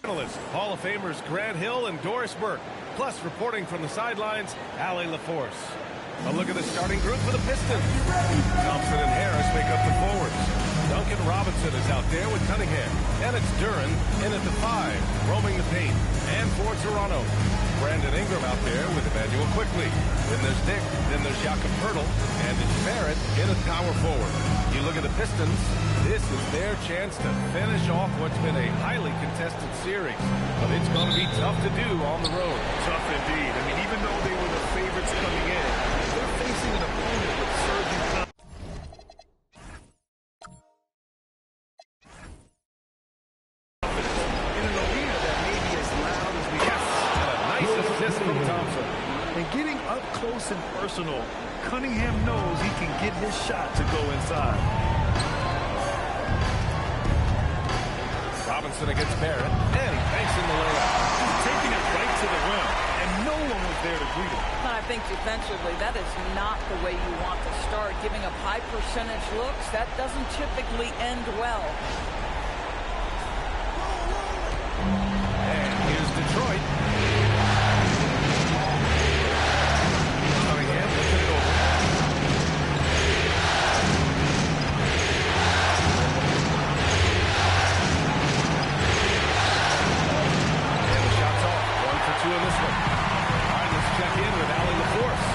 Hall of Famers Grant Hill and Doris Burke. Plus, reporting from the sidelines, Allie LaForce. A look at the starting group for the Pistons. Thompson and Harris make up the forwards. Duncan Robinson is out there with Cunningham. And it's Duren in at the 5, roaming the paint. And for Toronto, Brandon Ingram out there with Emmanuel Quickley. Then there's Dick, then there's Jakob Poeltl, and it's Barrett in at power forward. You look at the Pistons, this is their chance to finish off what's been a highly contested series. But it's going to be tough to do on the road. Tough indeed. I mean, even though they were the favorites coming in, they're facing an opponent with surging confidence. In an arena that may be as loud as we have. A nice assist from Thompson. And getting up close and personal, Cunningham knows he can get his shot to go inside. Robinson against Barrett, and he banks in the layup. He's taking it right to the rim, and no one was there to greet him. I think defensively, that is not the way you want to start. Giving up high percentage looks, that doesn't typically end well. And here's Detroit. Cunningham looks it over. And the shot's off. 1 for 2 in this one. All right, let's check in with Allie LaForce.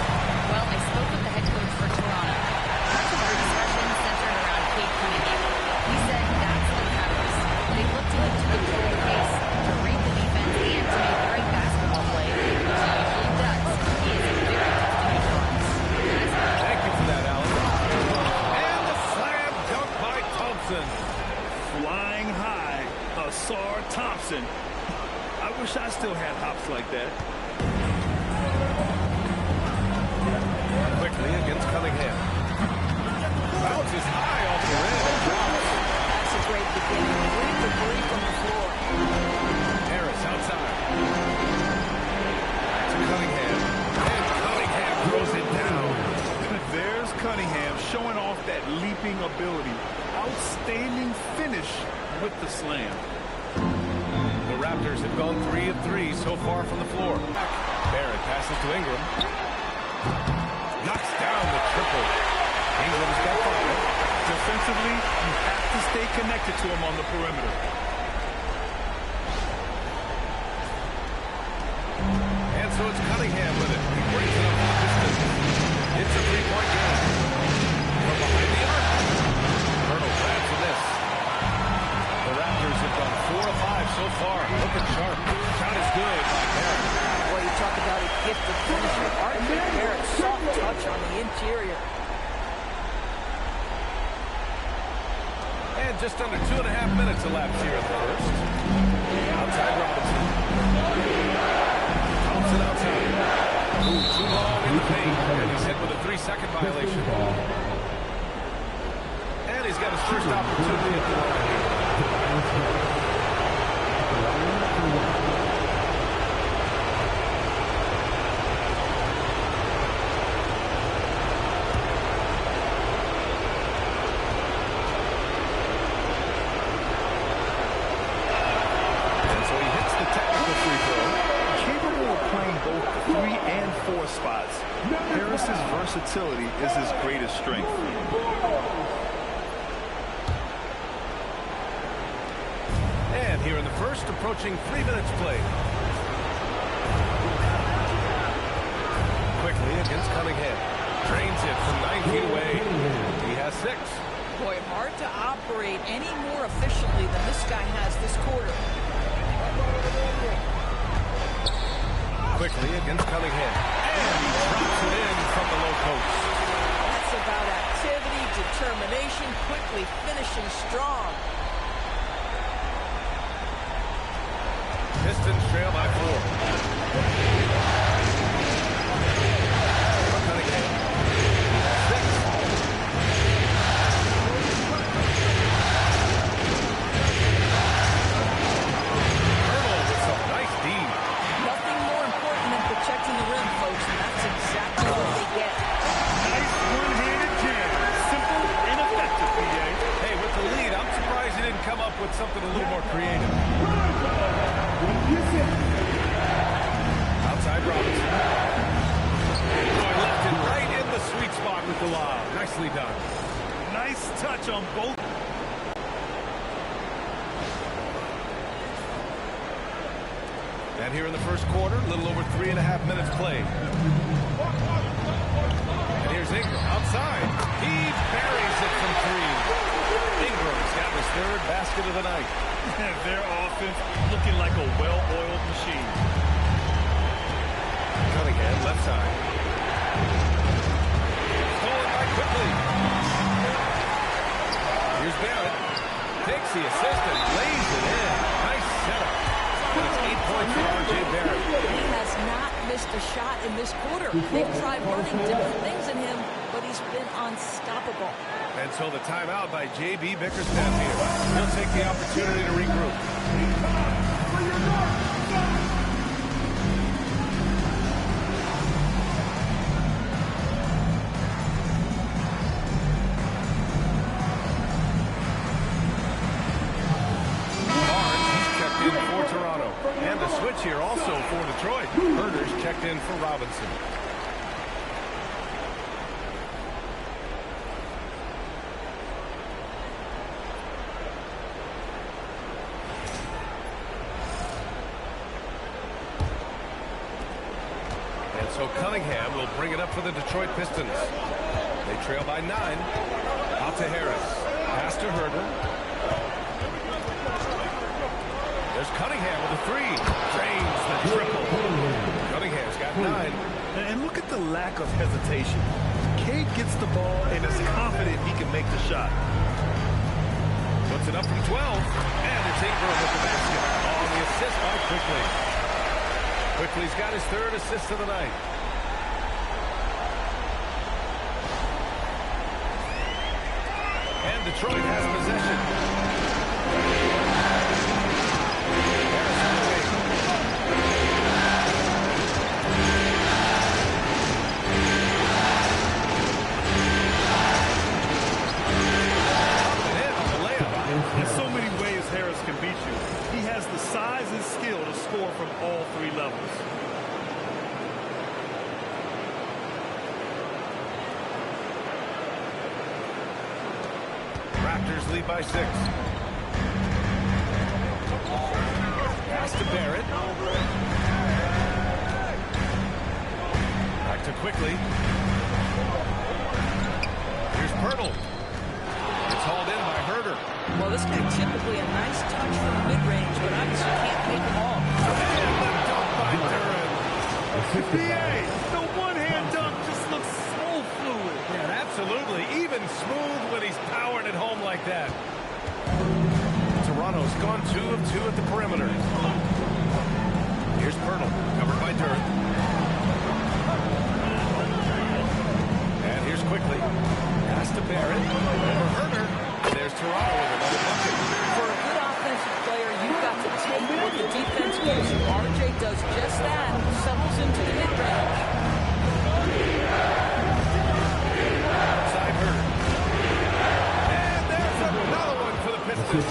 Well, I spoke with the head coach for Toronto. Much of their discussion centered around Cade Cunningham. He said that's what matters. They look to him to control the pace, to read the defense, and to make the right basketball play, which he usually does. He is a very tough to neutralize. Thank you for that, Allie. And the slam dunk by Thompson. Flying high, Ausar Thompson. I wish I still had hops like that. Quickly against Cunningham. Bounces high off the rim. That's a great beginning. Read the three from the floor. Harris outside. To Cunningham. And Cunningham throws it down. There's Cunningham showing off that leaping ability. Outstanding finish with the slam. The Raptors have gone 3 of 3 so far from the floor. Barrett passes to Ingram. Knocks down the triple. Ingram's got 5. Defensively, you have to stay connected to him on the perimeter. And so it's Cunningham with it. He brings it up to the Pistons. It's a 3-point game. From behind the arc. Poeltl grabs the miss. The Raptors have gone 4 of 5 so far. Looking sharp. Shot is good by Barrett. Boy, you talk about a gifted finisher. R.J. Barrett, soft touch on the interior. And just under 2.5 minutes elapsed here in the first. Outside Robinson. Thompson outside. Ooh, too long in the paint. And he's hit with a 3-second violation. And he's got his first opportunity at the line. Spots. Harris's versatility is his greatest strength. And here in the first, approaching 3 minutes played. Quickly against Cunningham. Drains it from 9 feet away. He has 6. Boy, hard to operate any more efficiently than this guy has this quarter. Quickly against Cunningham. And he drops it in from the low post. That's about activity, determination, quickly finishing strong. Pistons trail by 4. Cunningham. 6. Something a little more creative. touch on both. And here in the first quarter, a little over 3.5 minutes played. And here's Ingram outside. He buries it from 3. Ingram's got his 3rd basket of the night. Their offense looking like a well-oiled machine. Cunningham, left side. Stolen by quickly. Here's Barrett. Takes the assist and lays it in. Nice setup. And it's 8 points for R.J. Barrett. He has not missed a shot in this quarter. They've tried running different things in him, but he's been unstoppable. And so the timeout by J.B. Bickerstaff here. He'll take the opportunity to regroup. And the switch here also for Detroit. Herder's checked in for Robinson. And so Cunningham will bring it up for the Detroit Pistons. They trail by 9. Out to Harris. Pass to Herder. There's Cunningham with a 3. Drains the triple. Cunningham's got 9. And look at the lack of hesitation. Cade gets the ball and is confident he can make the shot. Puts it up from 12. And it's Ingram with the basket. On the assist by Quickly. Quickly's got his 3rd assist of the night. And Detroit has possession. In so many ways, Harris can beat you. He has the size and skill to score from all 3 levels. Raptors lead by 6. Pass to Barrett. Back to Quickly. Here's Pirtle. It's hauled in by Herder. Well, this guy typically a nice touch from mid-range, but obviously can't make them all. And the dunk by Duran. BA, the one-hand dunk just looks so fluid. Yeah, absolutely. Even smooth when he's powering it home like that. Toronto's gone 2 of 2 at the perimeter. Here's Pirtle, covered by Dirk. And here's Quickly. Pass to Barrett. Over Herder. There's Toronto with another bucket. For a good offensive player, you've got to take what the defense gives you. RJ does just that. Settles into the mid-range. Outside Herder. And there's another one for the Pistons.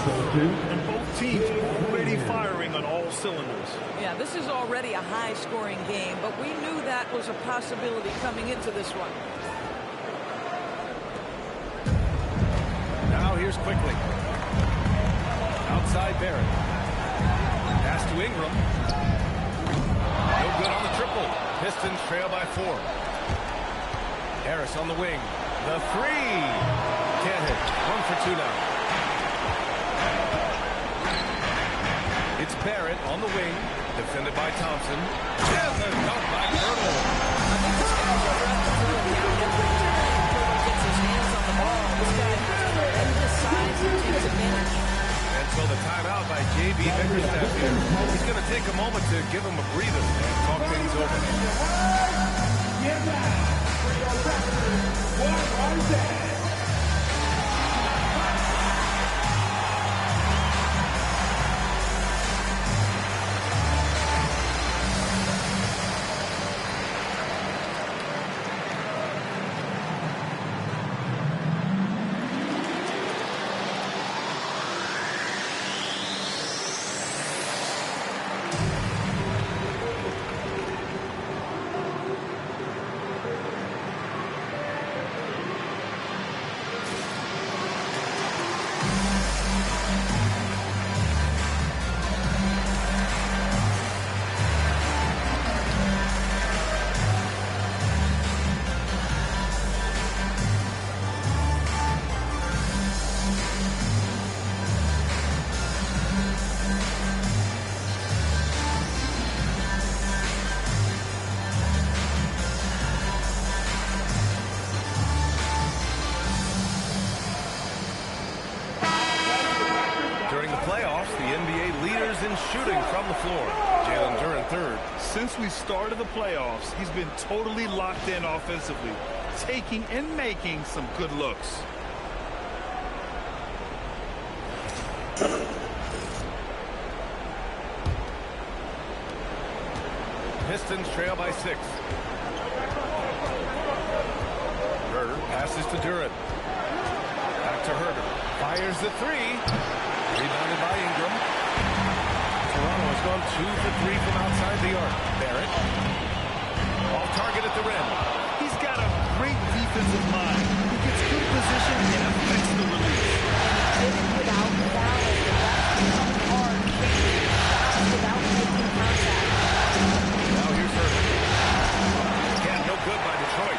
And both teams already firing on all cylinders. Yeah, this is already a high-scoring game, but we knew that was a possibility coming into this one. Now here's Quickly. Outside Barrett. Pass to Ingram. No good on the triple. Pistons trail by 4. Harris on the wing. The 3. Can't hit. 1 for 2 now. It's Barrett on the wing. Defended by Thompson. And the dunk by Pirtle. I think this guy's a threat to the account. Every time Pirtle gets his hands on the ball, this guy has tremendous size and takes advantage. And so the timeout by J.B. Bickerstaff here. He's going to take a moment to give him a breather and talk things over. Get back for your record. What was that? in shooting from the floor. Jalen Duren third. Since we started the playoffs, he's been totally locked in offensively, taking and making some good looks. Pistons trail by 6. Herder passes to Duren. Back to Herder. Fires the 3. Rebounded by Ingram. Toronto has gone 2 for 3 from outside the arc. Barrett. Off target at the rim. He's got a great defensive mind. He gets good position and affects the release. Did it without balance. That's become hard. Changing shots without making contact. Now here's Herder. Yeah, no good by Detroit.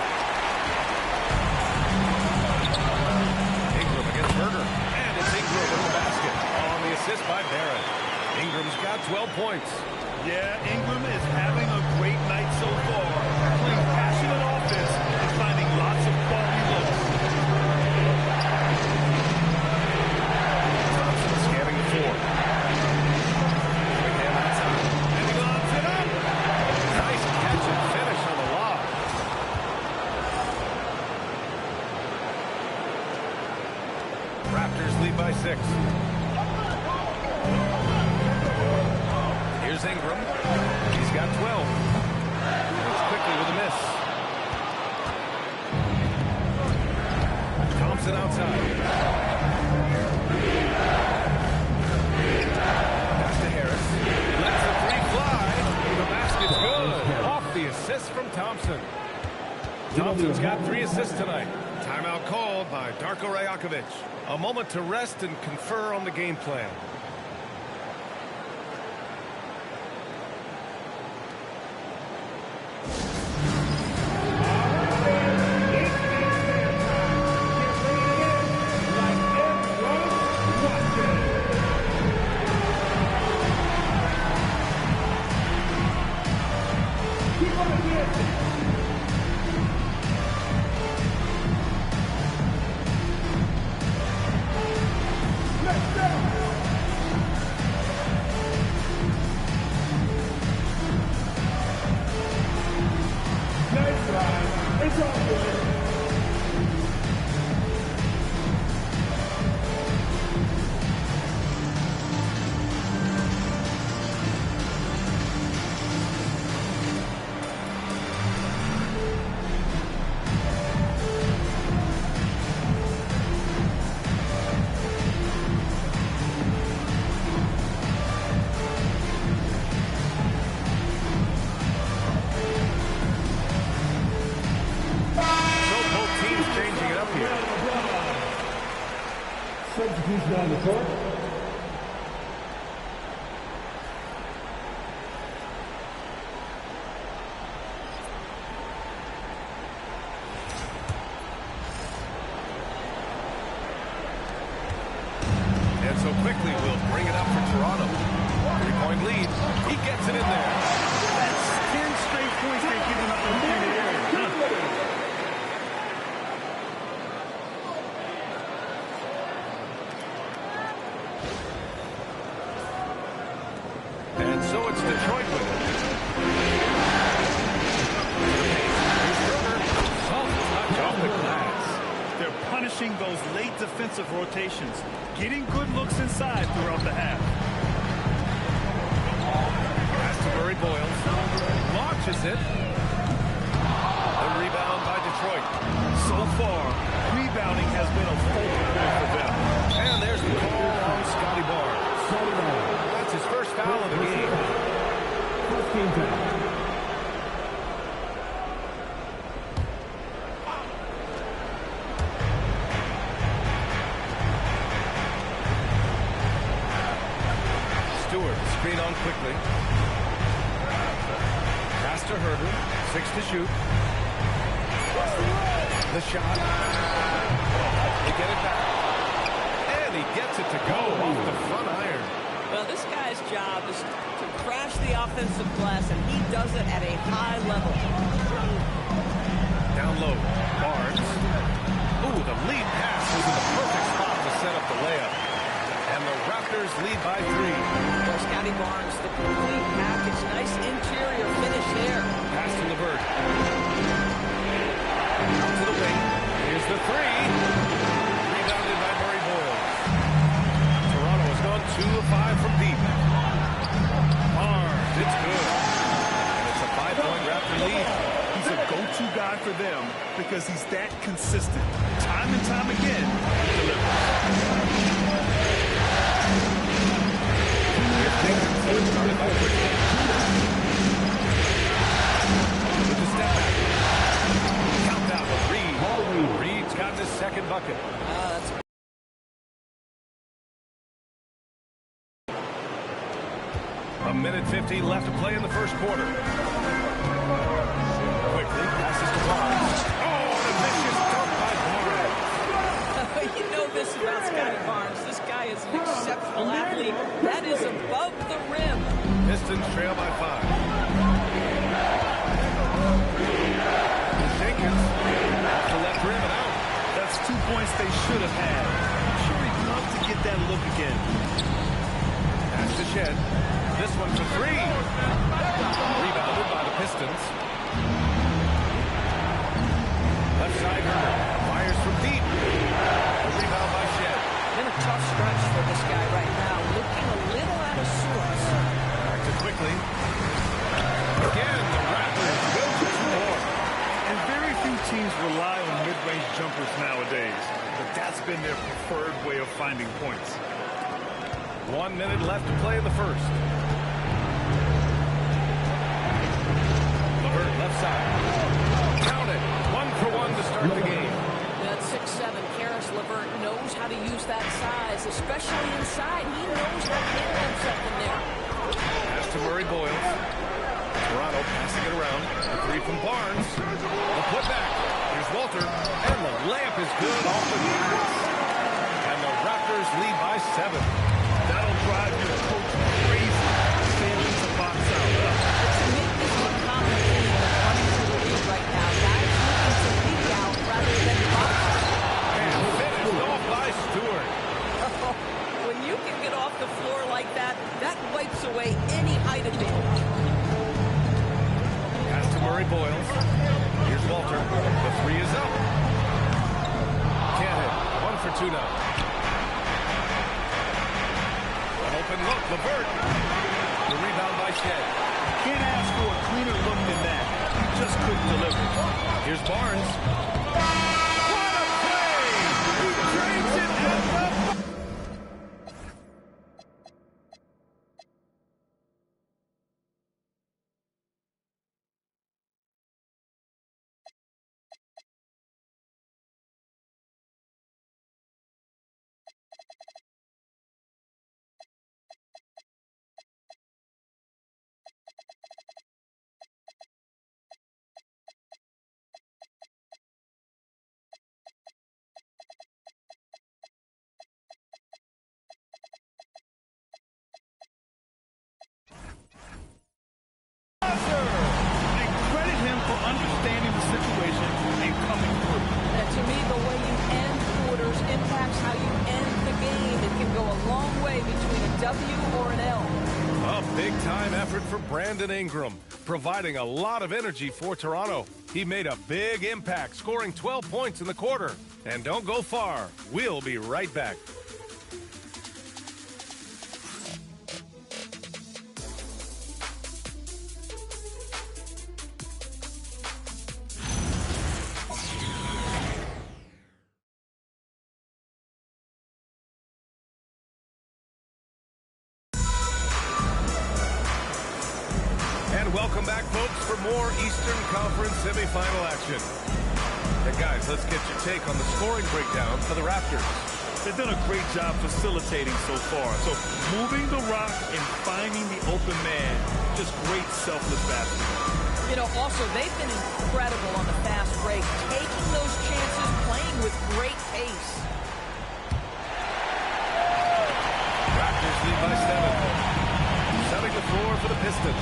Ingram against Herder. And it's Ingram with the basket. On the assist by Barrett. Ingram's got 12 points. Yeah, Ingram is having a great night so far, playing passionate offense and finding lots of quality looks. Thompson scanning the floor. Quick hand outside. And he lobs it up. Nice catch and finish on the lob. Raptors lead by 6. Here's Ingram. He's got 12. Moves quickly with a miss. Thompson outside. Pass to Harris. Lets the 3 fly. The basket's good. Off the assist from Thompson. Thompson's got 3 assists tonight. Timeout called by Darko Rajakovic. A moment to rest and confer on the game plan. Substitution on the court. And so quickly we'll bring it up for Toronto. 3-point lead. He gets it in there. That's 10 straight points they've given up in the area. And so it's Detroit with it. Soft touch off the glass. They're punishing those late defensive rotations, getting good looks inside throughout the half. Pass to Murray Boyles. Launches it. The rebound by Detroit. So far, rebounding has been a focal point for them. And there's the call on Scotty Barnes. That's his first foul of the game. First team foul. Stewart, screen on quickly. Pass to Herder. 6 to shoot. The shot. They get it back. And he gets it to go off the front iron. Well, this guy's job is to crash the offensive glass, and he does it at a high level. Down low. Barnes. Ooh, the lead pass was in the perfect spot to set up the layup. And the Raptors lead by 3. Well, Scotty Scotty Barnes, the complete package. Nice interior finish there. Pass to LeVert. Out to the wing. Here's the three. Rebounded by Murray Boyles. Toronto has gone 2 of 5 from deep. Barnes, it's good. And it's a 5-point Raptor lead. He's a go-to guy for them because he's that consistent. Time and time again, he delivers. Started by Quickly. With the step back. Count out with Reed. Reed's got his second bucket. That's A minute 50 left to play in the first quarter. Quickly passes to Barnes. Oh, and a vicious dunk by Barnes. You know this about Scotty Barnes. This guy is an exceptional athlete. That is above the rim. Pistons trail by 5. Jenkins off the left rim and out. That's 2 points they should have had. I'm sure he'd love to get that look again. Pass to Shed. This one for 3. Rebounded by the Pistons. Left side Herder. Fires from deep. A rebound by Shed. Been a tough stretch for this guy right now. Looking a little out of sorts. Back to Quickly. Again, the Raptors go to score. And very few teams rely on mid-range jumpers nowadays, but that's been their preferred way of finding points. 1 minute left to play in the first. LeVert left side. Count it. 1 for 1 to start the game. At 6'7", Karis LeVert knows how to use that size, especially inside. He knows how to handle himself in there. Pass to Murray Boyles. Toronto passing it around. The 3 from Barnes. The putback. Here's Walter. And the layup is good off the glass. And the Raptors lead by 7. That'll drive your coach crazy, failing to box out. To me, this is a common theme that's running through the league right now. Guys looking to lead out rather than box. And finished off by Stewart. When you can get off the floor like that, that wipes away any height advantage. Pass to Murray Boyles. Here's Walter. The 3 is up. Can't hit. 1 for 2 now. An open look. LeVert. The rebound by Shed. Can't ask for a cleaner look than that. He just couldn't deliver. Here's Barnes. What a play! He drains it at the... And credit him for understanding the situation and coming through. And to me, the way you end quarters impacts how you end the game. It can go a long way between a W or an L. A big-time effort for Brandon Ingram, providing a lot of energy for Toronto. He made a big impact, scoring 12 points in the quarter. And don't go far. We'll be right back. Welcome back, folks, for more Eastern Conference semifinal action. And guys, let's get your take on the scoring breakdown for the Raptors. They've done a great job facilitating so far. So moving the rock and finding the open man, just great selfless basketball. You know, also, they've been incredible on the fast break, taking those chances, playing with great pace. Raptors lead by 7. Setting the floor for the Pistons.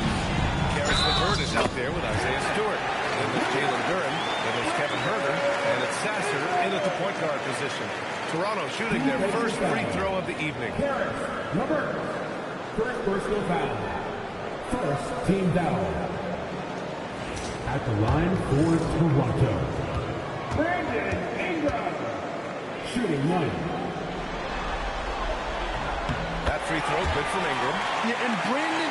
Karis LeVert is out there with Isaiah Stewart. Then there's Jalen Duren. Then there's Kevin Herter. And it's Sasser in at the point guard position. Toronto shooting their first free throw of the evening. Karis LeVert. First personal foul. First team foul. At the line for Toronto, Brandon Ingram. Shooting 1. That free throw good from Ingram. Yeah, and Brandon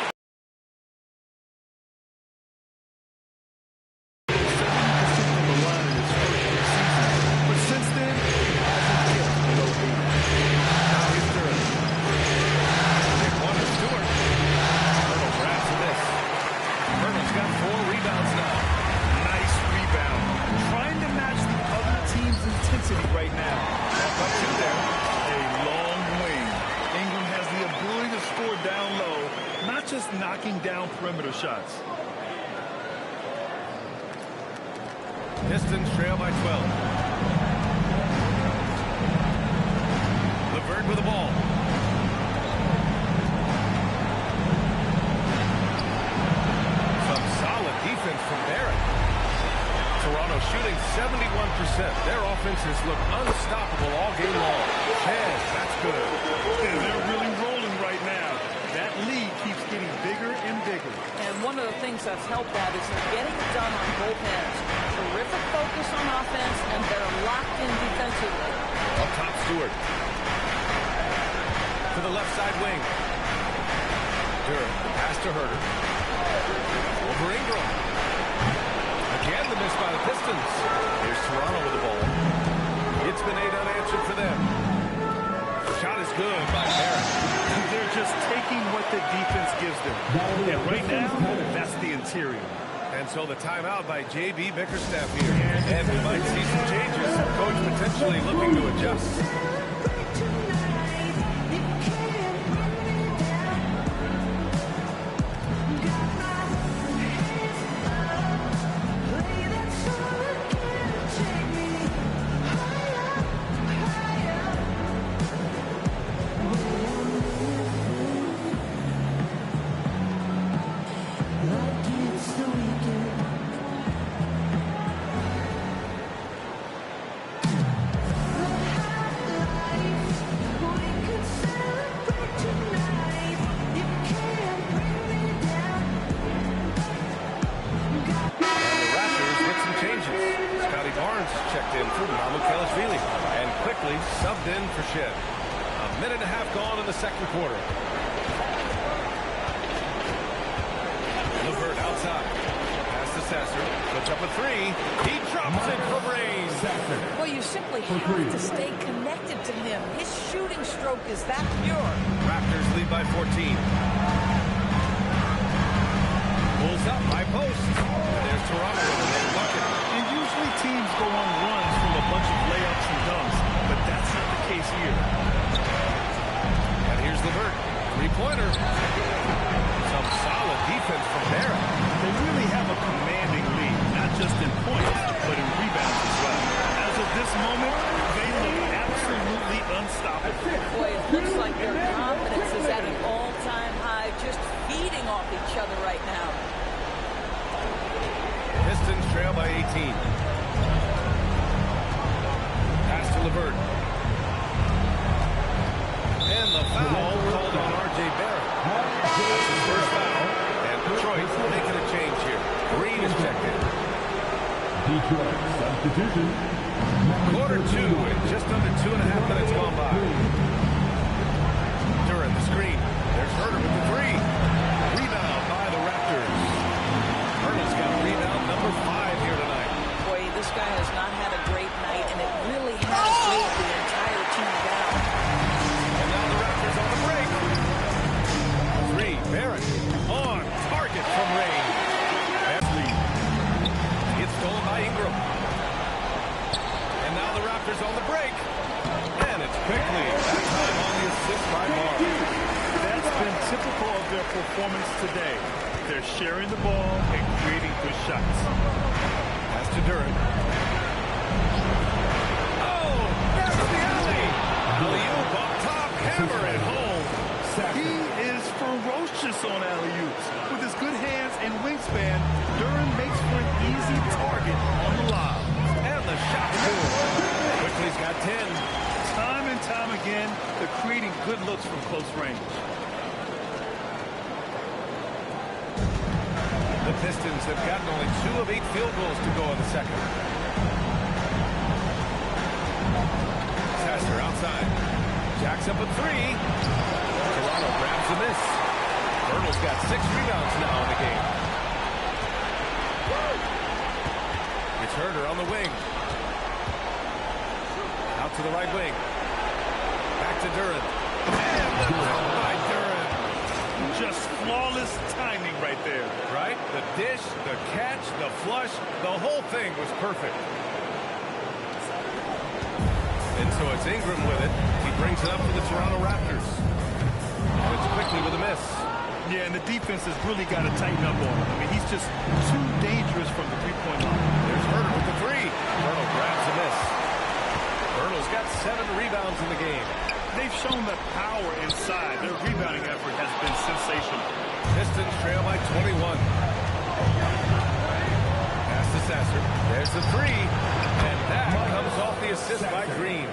right now. A long wing. Ingram has the ability to score down low, not just knocking down perimeter shots. Pistons trail by 12. LeVert with the ball. Some solid defense from Barrett. Toronto shooting 71%. Their offenses look unstoppable all game long. Man, that's good. And they're really rolling right now. That lead keeps getting bigger and bigger. And one of the things that's helped that is they're getting it done on both ends. Terrific focus on offense, and they're locked in defensively. Up top, Stewart. To the left side wing. Durant, pass to Herter. Over Ingram. Again, the miss by the Pistons. Here's Toronto with the ball. It's been 8 unanswered for them. The shot is good by Barrett. They're just taking what the defense gives them. And right now, that's the interior. And so the timeout by J.B. Bickerstaff here. And we might see some changes. Coach potentially looking to adjust. Checked in for Mamukelashvili and quickly subbed in for Shed. A minute and a half gone in the second quarter. LeVert outside. Pass to Sasser. Puts up a three. He drops it for Reigns. Well, you simply have to stay connected to him. His shooting stroke is that pure. Raptors lead by 14. Pulls up, high post. And there's Toronto with a late bucket. And usually teams go on runs from a bunch of layups and dunks, but that's not the case here. And here's LeVert. Three-pointer. Some solid defense from Barrett. They really have a commanding lead, not just in points, but in rebounds as well. As of this moment, they look absolutely unstoppable. Boy, it looks like their confidence is at an all-time high, just feeding off each other right now. Pistons trail by 18. Pass to LeVert. And the foul called on R.J. Barrett. That's his first foul. And Detroit making a change here. Green is checked in. Detroit substitution. Quarter 2 and just under 2.5 minutes gone by. Durant the screen. There's Herter with the three. Rebound by the Raptors. Herter's got rebound number 5 here tonight. Boy, this guy has not had a great night, and it really has weighed the entire team down. And now the Raptors on the break. Three, Barrett on target from Reigns. Lead. Gets stolen by Ingram. And now the Raptors on the break. And it's quickly. That time on the assist by Barnes. That's been typical of their performance today. They're sharing the ball and creating good shots. Pass to Durant. Oh, there's the alley. Alley-oop up top, hammer it home. He is ferocious on alley-oops. With his good hands and wingspan, Durant makes for an easy target on the lob. And the shot good. Quickly's got 10. Time and time again, they're creating good looks from close range. Pistons have gotten only 2 of 8 field goals to go in the second. Sasser outside. Jacks up a 3. Toronto grabs a miss. Hurdle's got 6 rebounds now in the game. It's Herder on the wing. Out to the right wing. Back to Duren. And the dunk by Duren. Just flawless timing right there. Right? The dish, the catch, the flush, the whole thing was perfect. And so it's Ingram with it. He brings it up for the Toronto Raptors. It's quickly with a miss. Yeah, and the defense has really got to tighten up on him. I mean, he's just too dangerous from the three-point line. There's Herder with the 3. Hurdle grabs a miss. Hurdle's got 7 rebounds in the game. They've shown the power inside. Their rebounding effort has been sensational. Pistons trail by 21. Pass to Sasser. There's the 3. And that comes off the assist by Green.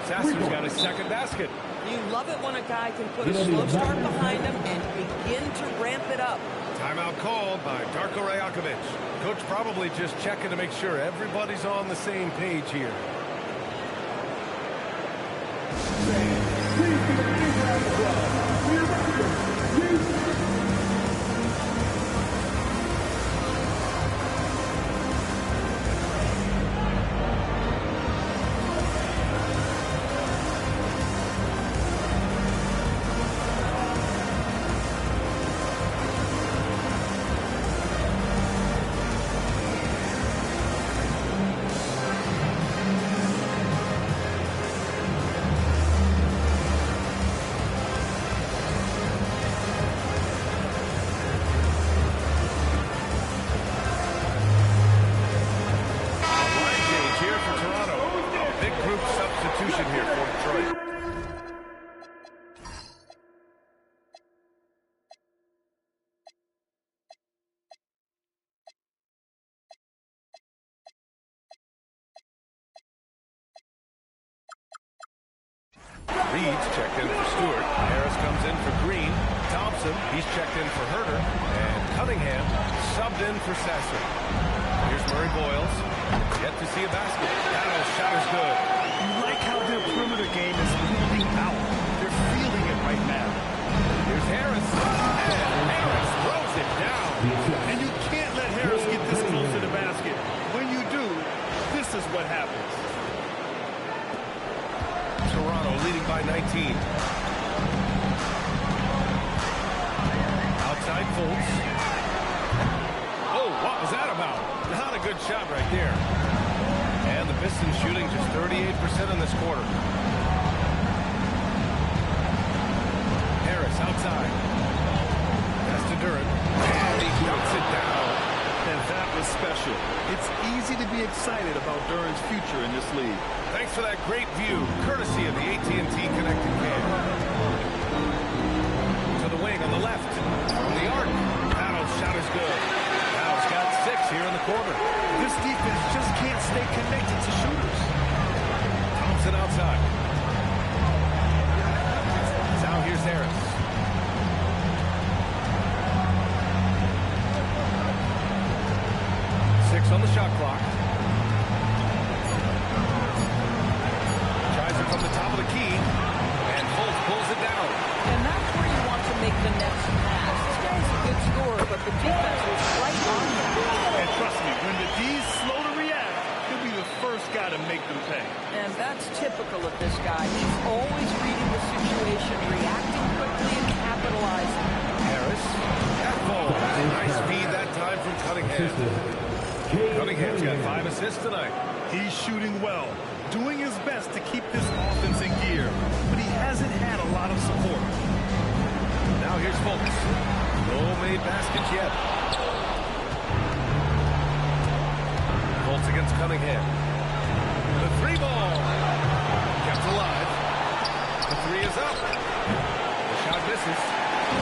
Sasser's got his second basket. You love it when a guy can put a slow start behind him and begin to ramp it up. Timeout called by Darko Rajakovic. Coach probably just checking to make sure everybody's on the same page here. Here for Detroit. Reed's checked in for Stewart. Harris comes in for Green. Thompson, he's checked in for Herder. And Cunningham subbed in for Sasser. Here's Murray Boyles. Yet to see a basket. That shot is good. You like how their perimeter game is moving out. They're feeling it right now. Here's Harris. And Harris throws it down. And you can't let Harris get this close to the basket. When you do, this is what happens. Toronto leading by 19. Outside Fultz. Oh, what was that about? Not a good shot right there. And the Pistons shooting just 38% in this quarter. Harris outside. Pass to Duren. And he knocks it down. And that was special. It's easy to be excited about Duren's future in this league. Thanks for that great view, courtesy of the AT&T Connected Cam. To the wing on the left. From the arc. Paddle's shot is good. Paddle's got 6 here in the corner. This defense just can't stay connected to shooters. Thompson outside. Now here's Harris. On the shot clock. Tries it from the top of the key. And Fultz pulls it down. And that's where you want to make the next pass. This guy's a good scorer, but the defense was right on him. And trust me, when the D's slow to react, he'll be the first guy to make them pay. And that's typical of this guy. He's always reading the situation, reacting quickly and capitalizing. Harris. That ball. Nice speed that time from Cunningham. Cunningham's got 5 assists tonight. He's shooting well, doing his best to keep this offense in gear, but he hasn't had a lot of support. Now here's Fultz. No made baskets yet. Fultz against Cunningham. The 3 ball. Kept alive. The 3 is up. The shot misses.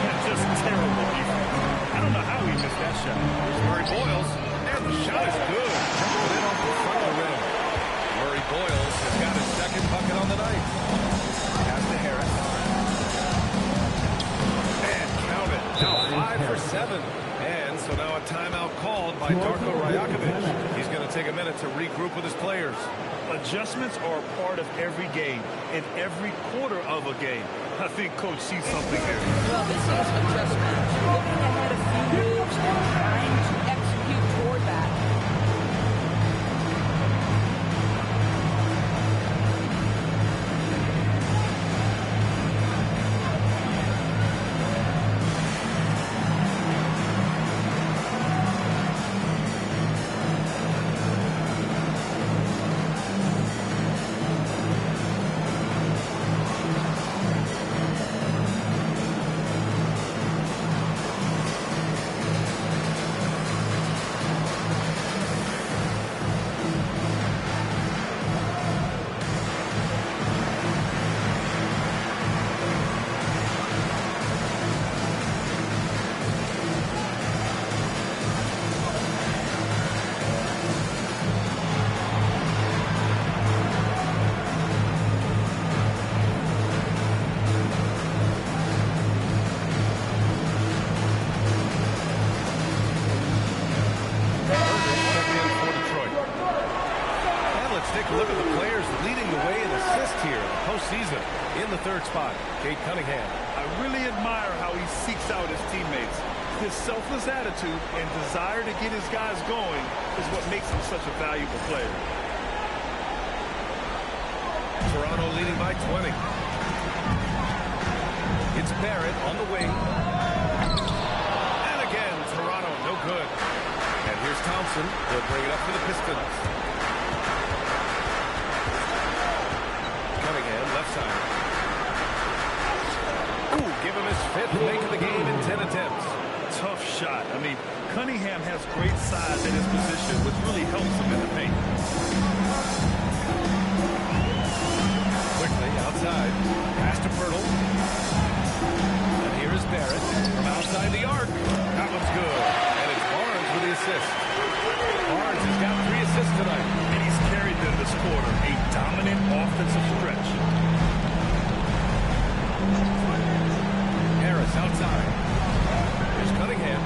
That's just terrible defense. I don't know how he missed that shot. Here's Murray Boyles. And the shot is good. Put it off the front of the rim. Murray Boyles has got his second bucket on the night. Pass to Harris. And count it. Now 5 for 7. And so now a timeout by Darko Rajakovic. He's going to take a minute to regroup with his players. Adjustments are a part of every game, in every quarter of a game. I think Coach sees something here. Well, this is adjustments. Looking ahead a few moves and trying to execute toward that. In the third spot, Cade Cunningham. I really admire how he seeks out his teammates. His selfless attitude and desire to get his guys going is what makes him such a valuable player. Toronto leading by 20. It's Barrett on the wing. And again, Toronto, no good. And here's Thompson. They'll bring it up for the Pistons. Cunningham, left side. Ooh, give him his fifth, making the game in 10 attempts. Tough shot. I mean, Cunningham has great size in his position, which really helps him in the paint. Quickly, outside. Pass to Pirtle. And here is Barrett from outside the arc. That one's good. And it's Barnes with the assist. Barnes has got 3 assists tonight. And he's carried them this quarter. A dominant offensive stretch. Harris outside. Here's Cunningham.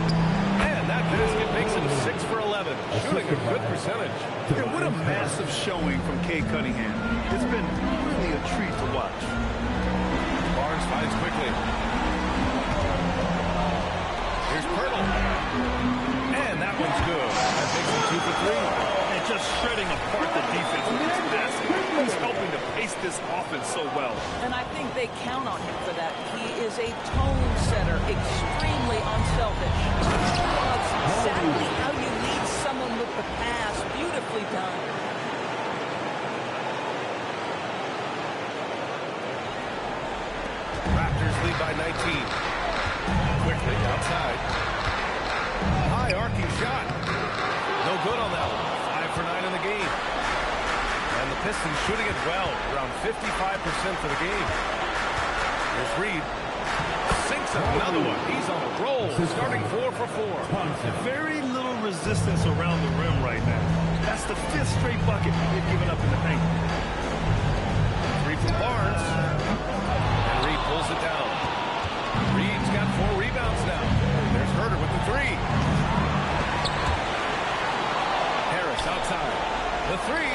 And that basket makes it 6 for 11. Shooting a good percentage. Yeah, what a massive showing from Cade Cunningham. It's been really a treat to watch. Barnes finds quickly. Here's Pirtle. And that one's good. That makes it 2 for 3. And just shredding apart the defense with this basket. He's helping to pace this offense so well. And I think they count on him for that. He is a tone setter, extremely unselfish. That's exactly how you lead someone with the pass. Beautifully done. Raptors lead by 19. Quickly outside. High arcing shot. No good on that one. 5 for 9 in the game. And the Pistons shooting it well, around 55% for the game. Here's Reed. Sinks another one. He's on a roll, starting 4 for 4. Very little resistance around the rim right now. That's the 5th straight bucket they've given up in the paint. 3 from Barnes. And Reed pulls it down. Reed's got 4 rebounds now. There's Herter with the 3. Harris outside. The 3.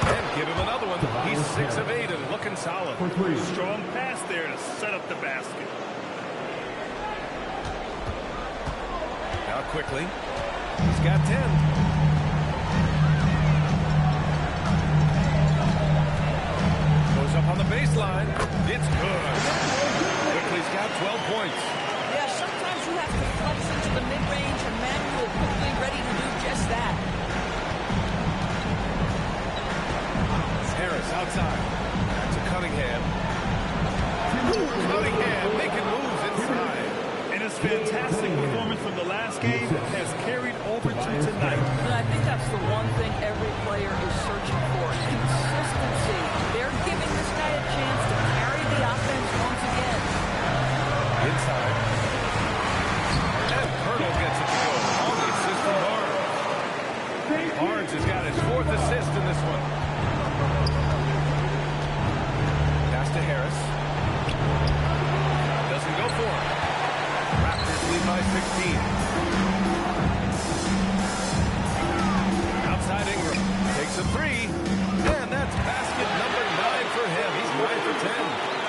And give him another one. He's 6 of 8 and looking solid. Strong pass there to set up the basket. Now quickly. He's got 10. Goes up on the baseline. It's good. Quickly's got 12 points. Yeah, sometimes you have to flex into the mid-range, and Manuel quickly ready to do just that. Harris outside. Back to Cunningham. Cunningham making moves inside. And his fantastic performance from the last game has carried over to tonight. And I think that's the one thing every player is searching for. Consistency. They're giving this guy a chance to carry the offense once again. Inside. And Pirtle gets it to go. On the assist from Barnes. Barnes has got his 4th assist in this one. Pass to Harris. Doesn't go for him. Raptors lead by 16. three. And that's basket number 9 for him. He's 9 for 10.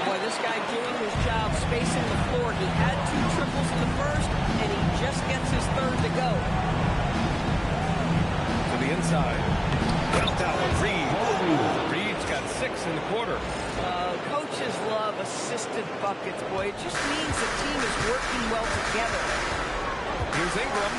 Boy, this guy doing his job spacing the floor. He had 2 triples in the first, and he just gets his third to go. To the inside. Countdown with Reed. Reed's got 6 in the quarter. Coaches love assisted buckets, boy. It just means the team is working well together. Here's Ingram.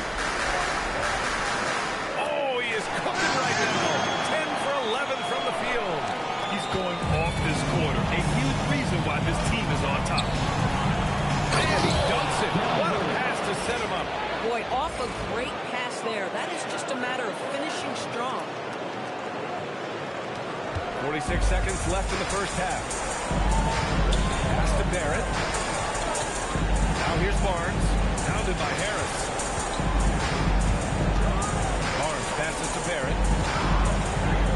Oh, he is cooking right now. 10 for 11 from the field. He's going off this quarter. A huge reason why this team is on top. And he dunks it. What a pass to set him up. Boy, off a great pass there. That is just a matter of finishing strong. 46 seconds left in the first half. Pass to Barrett. Now here's Barnes. Pounded by Harris. Barnes passes to Barrett.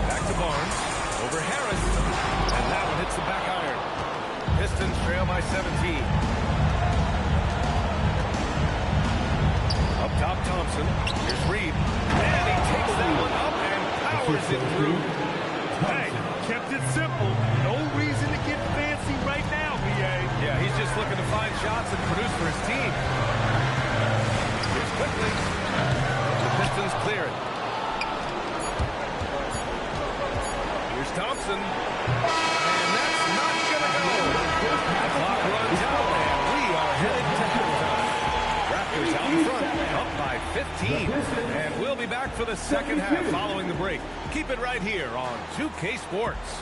Back to Barnes. Over Harris. And that one hits the back iron. Pistons trail by 17. Up top, Thompson. Here's Reed. And he takes that one up and powers it through. Hey, kept it simple. No reason to get fancy right now, BA. Yeah, he's just looking to find shots and produce for his team. Here's quickly. The Pistons clear it. Here's Thompson. And that's not going to go. The clock runs out, and we are headed to halftime. Raptors out in front, up by 15. And we'll be back for the second half following the break. Keep it right here on 2K Sports.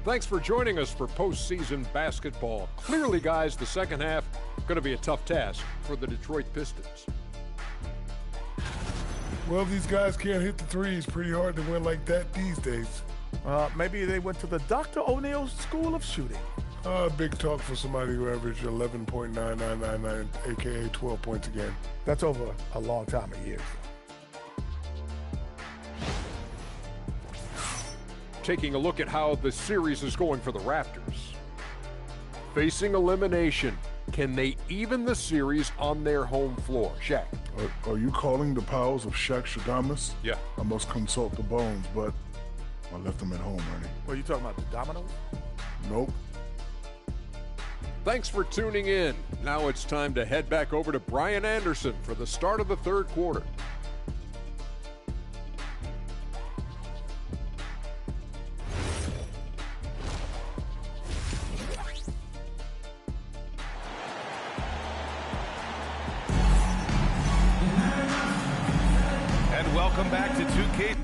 Thanks for joining us for postseason basketball. Clearly, guys, the second half going to be a tough task for the Detroit Pistons. Well, these guys can't hit the threes. Pretty hard to win like that these days. Maybe they went to the Dr. O'Neil School of Shooting. Big talk for somebody who averaged 11.9999, a.k.a. 12 points a game. That's over a long time of years. Taking a look at how the series is going for the Raptors. Facing elimination, can they even the series on their home floor? Shaq. Are you calling the powers of Shaq Shadamas? Yeah. I must consult the bones, but I left them at home, Ernie. Well, you talking about the dominoes? Nope. Thanks for tuning in. Now it's time to head back over to Brian Anderson for the start of the third quarter. Welcome back to 2K.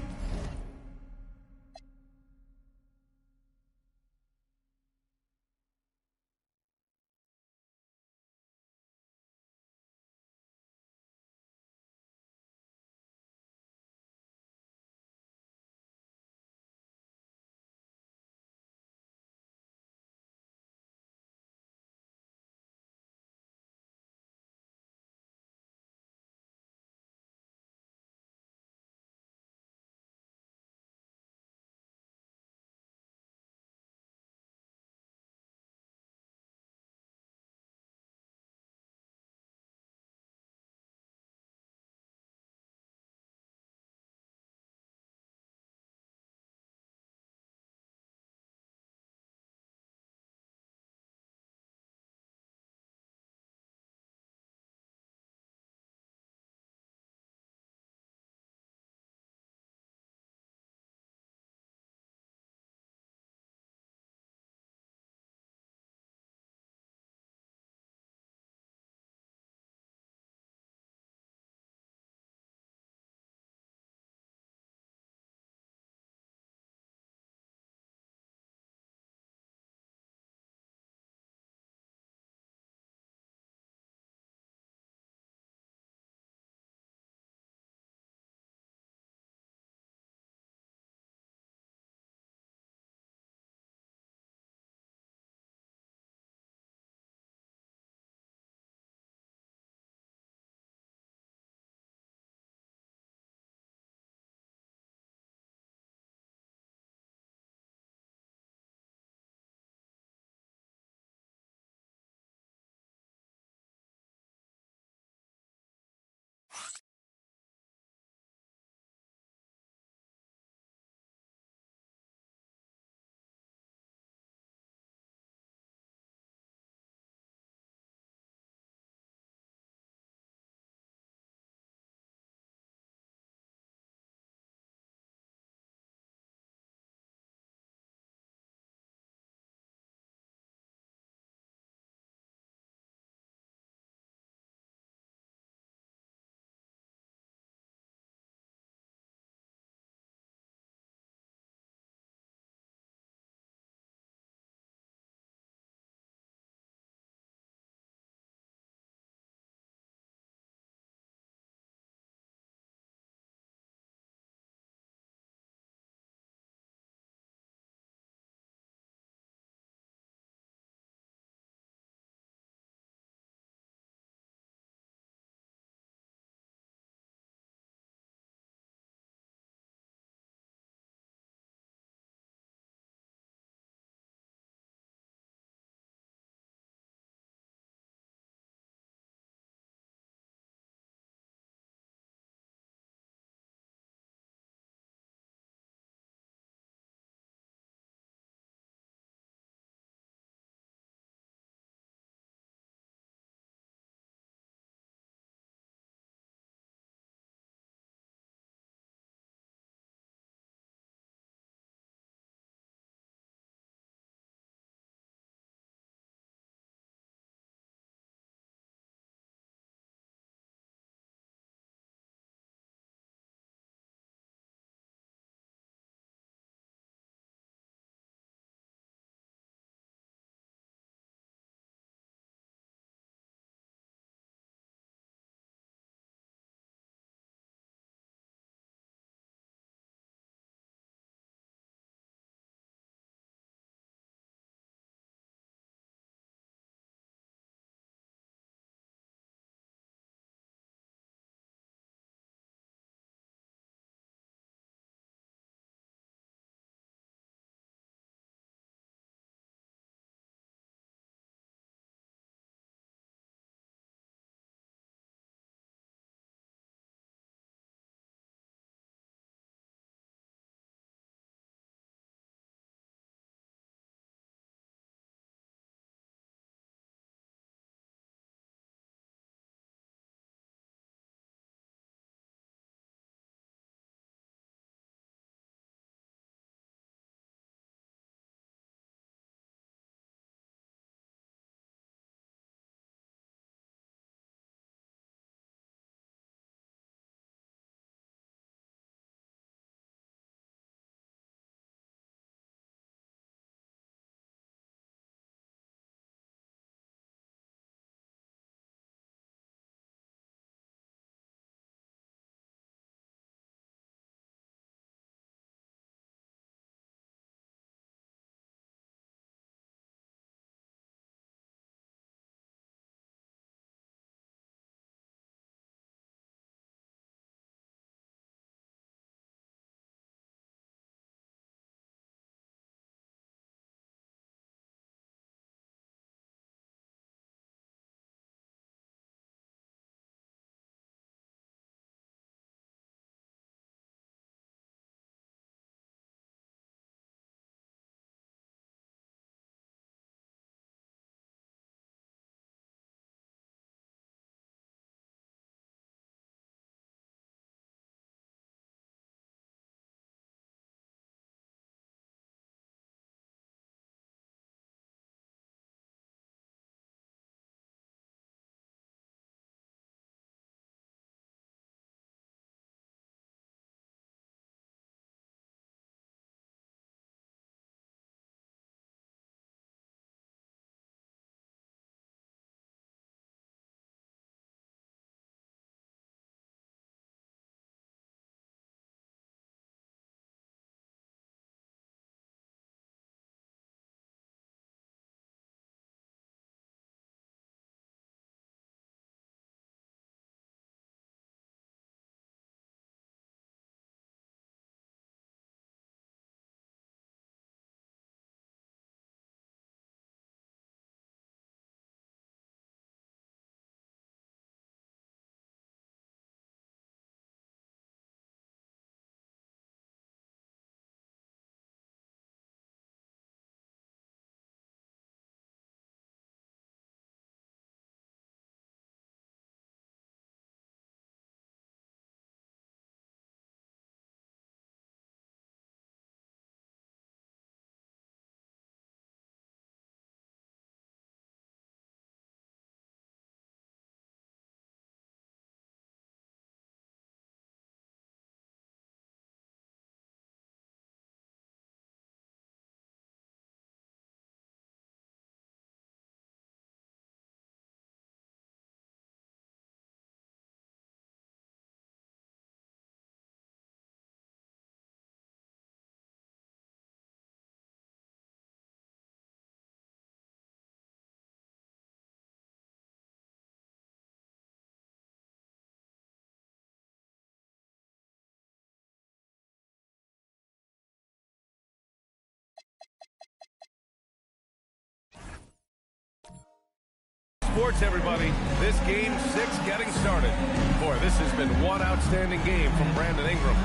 sports, everybody. This game 6 getting started. Boy, this has been one outstanding game from Brandon Ingram.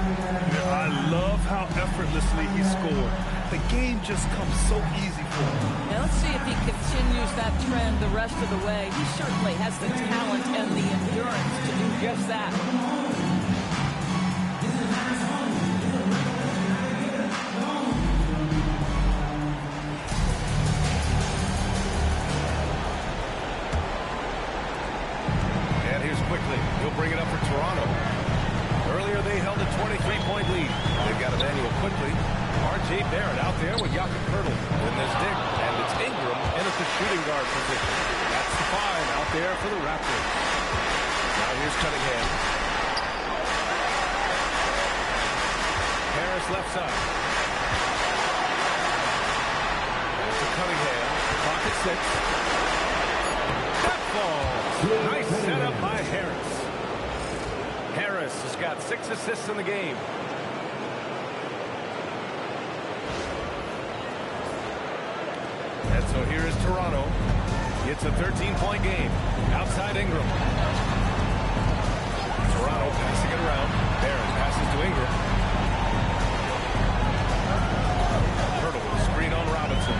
I love how effortlessly he scored. The game just comes so easy for him. Now let's see if he continues that trend the rest of the way. He certainly has the talent and the endurance to do just that. Quickly, he'll bring it up for Toronto. Earlier, they held a 23-point lead. They've got Emmanuel Quickly. R.J. Barrett out there with Jakob Poeltl. Then there's Dick, and it's Ingram in at the shooting guard position. That's the 5 out there for the Raptors. Now here's Cunningham. Harris left side. There's to Cunningham. Clock at 6. That falls. Nice setup by Harris. Harris has got 6 assists in the game. And so here is Toronto. It's a 13-point game. Outside Ingram. Toronto passing it around. Barrett passes to Ingram. Poeltl with a screen on Robinson.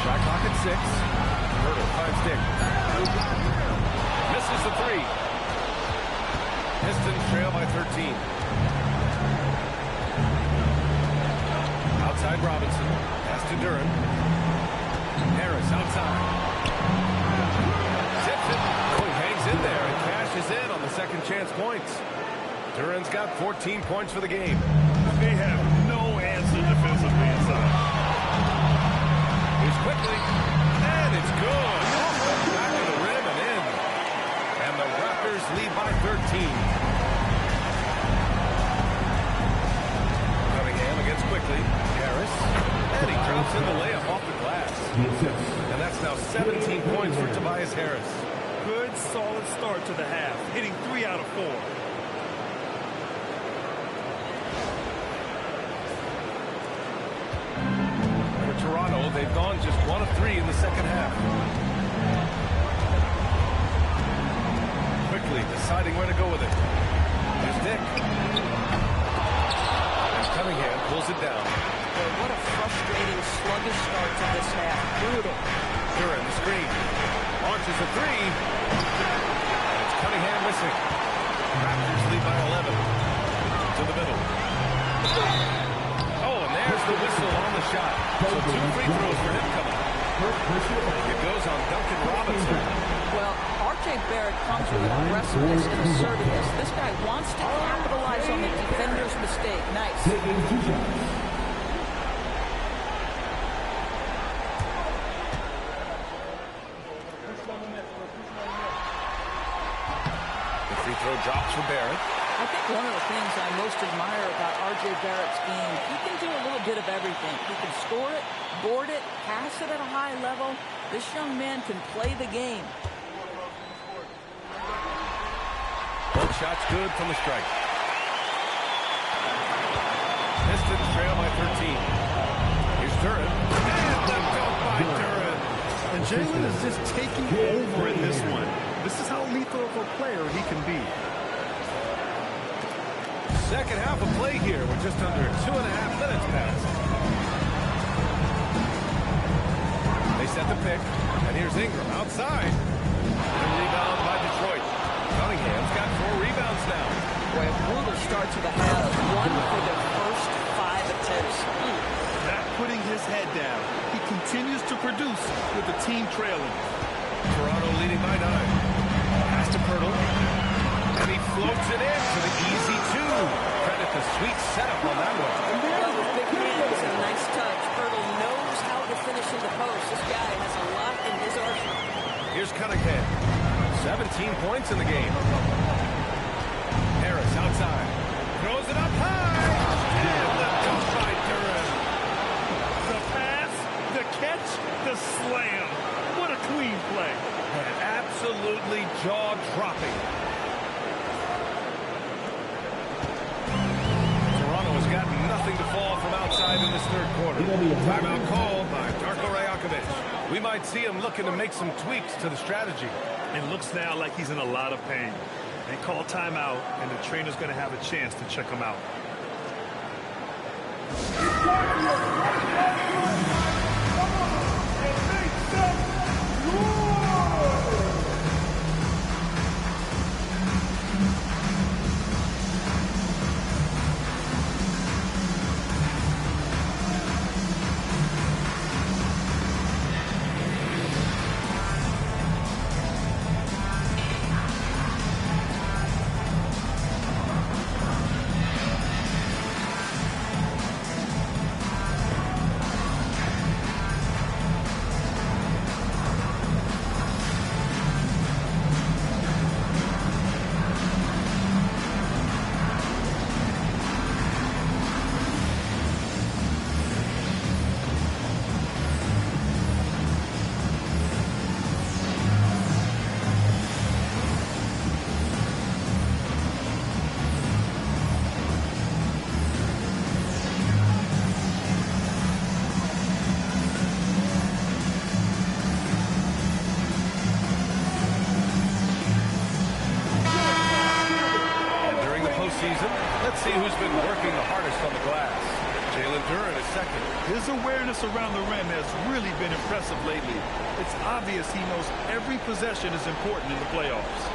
Shot clock at 6. Poeltl finds Dick. Misses the 3. Pistons trail by 13. Outside Robinson. Pass to Duren. Harris outside. Tips it. Oh, he hangs in there and cashes in on the second chance points. Duren's got 14 points for the game. They have no answer defensively inside. Here's Quickly. And it's good. Back to the rim and in. And the Raptors lead by 13. Cunningham against Quickly. Harris. And he drops in the layup off the glass. And that's now 17 points for Tobias Harris. Good, solid start to the half, hitting 3 out of 4. For Toronto, they've gone just 1 of 3 in the second half. Quickly deciding where to go with it. There's Dick. And Cunningham pulls it down. Boy, what a frustrating, sluggish start to this half. Brutal. Duren, the screen. Launches a 3. It's Cunningham missing. Raptors lead by 11. To the middle. Oh, and there's the whistle on the shot. So 2 free throws for him coming up. It goes on Duncan Robinson. Well, R.J. Barrett comes with an aggressiveness and assertiveness. This guy wants to capitalize on the defender's mistake. Nice. The free throw drops for Barrett. I think one of the things I most admire about R.J. Barrett's game, he can do a little bit of everything. He can score it, board it, pass it at a high level. This young man can play the game. Both shots good from the strike. Pistons trail by 13. Here's Duren. And the dunk by Duren. And Jalen is just taking over in this one. This is how lethal of a player he can be. Second half of play here with just under 2.5 minutes passed. They set the pick, and here's Ingram outside. And rebound by Detroit. Cunningham's got 4 rebounds now. Boy, a brutal start to the half. 1 for their first 5 attempts. Not putting his head down. He continues to produce with the team trailing. Toronto leading by 9. Pass to Poeltl. And he floats it in for the easy 2. Credit the sweet setup on that one. Well, with big hands and a nice touch, Poeltl knows how to finish in the post. This guy has a lot in his arsenal. Here's Cunningham. 17 points in the game. Harris outside. Throws it up high. And the dunk by Duren. The pass, the catch, the slam. What a clean play. And absolutely jaw-dropping. Toronto has got nothing to fall from outside in this third quarter. Timeout called by Darko Rajakovic. We might see him looking to make some tweaks to the strategy. It looks now like he's in a lot of pain. They call timeout, and the trainer's going to have a chance to check him out. Let's see who's been working the hardest on the glass. Jalen Duren is second. His awareness around the rim has really been impressive lately. It's obvious he knows every possession is important in the playoffs.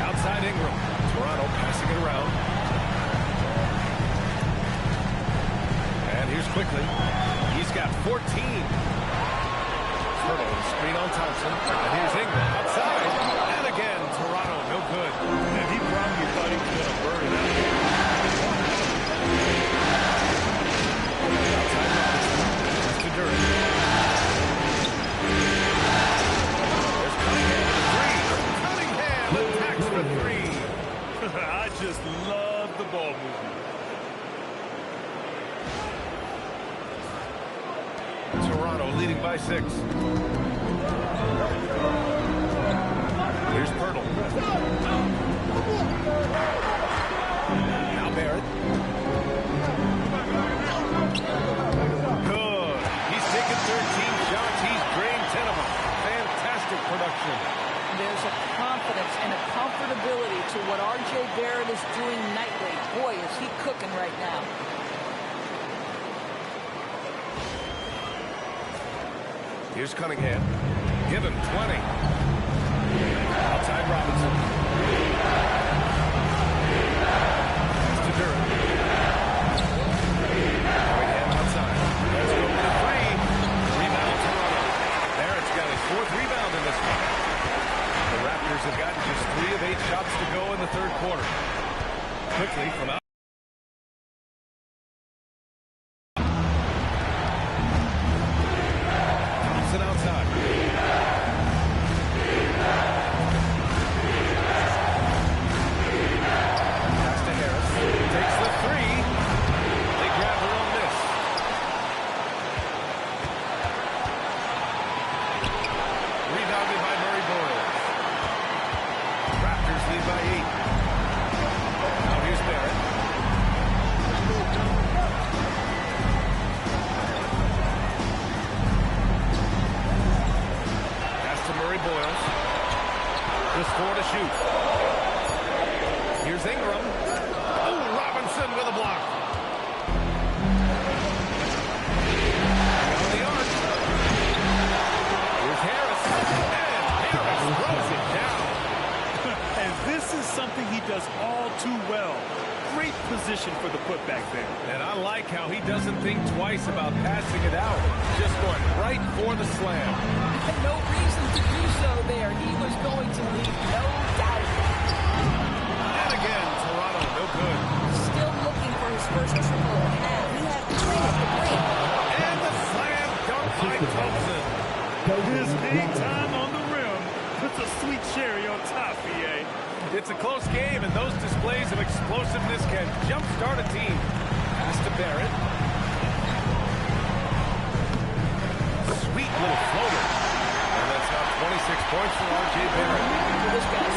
Outside Ingram. Toronto passing it around. And here's Quickly. He's got 14. Screen on Thompson. And here's Ingram outside. And again, Toronto, no good. And he probably thought he was going to burn it out. Outside Robinson. To Duren. There's Cunningham for three. Cunningham attacks for three. I just love the ball movement. Toronto leading by 6. Here's Pirtle. Now Barrett. Good. He's taken 13 shots. He's drained 10 of them. Fantastic production. There's a confidence and a comfortability to what R.J. Barrett is doing nightly. Boy, is he cooking right now. Here's Cunningham. Give him 20. Outside Robinson. Pass to Duren. Cunningham outside. Let's go with a three. Rebound Toronto. Barrett's got his 4th rebound in this one. The Raptors have gotten just 3 of 8 shots to go in the 3rd quarter. Quickly from out. Outside. Pass to Harris. Takes the 3. They grab her on this. Rebounded by Murray Boyles. Raptors lead by 8. Now here's Barrett. Murray Boyles. Just 4 to shoot. Here's Ingram. Oh, Robinson with a block. On the arc. Here's Harris. And Harris throws it down. And this is something he does all too well. Great position for the putback there. And I like how he doesn't think twice about passing it out. Just going right for the slam. And no reason to do so there. He was going to leave no doubt. And again, Toronto, no good. Still looking for his first triple of the half. He had 3 at the break. And the slam dunk by Thompson. His big time on the rim puts a sweet cherry on top, EA. It's a close game, and those displays of explosiveness can jumpstart a team. Pass to Barrett. Sweet little floater. And that's now 26 points for R.J. Barrett. This guy's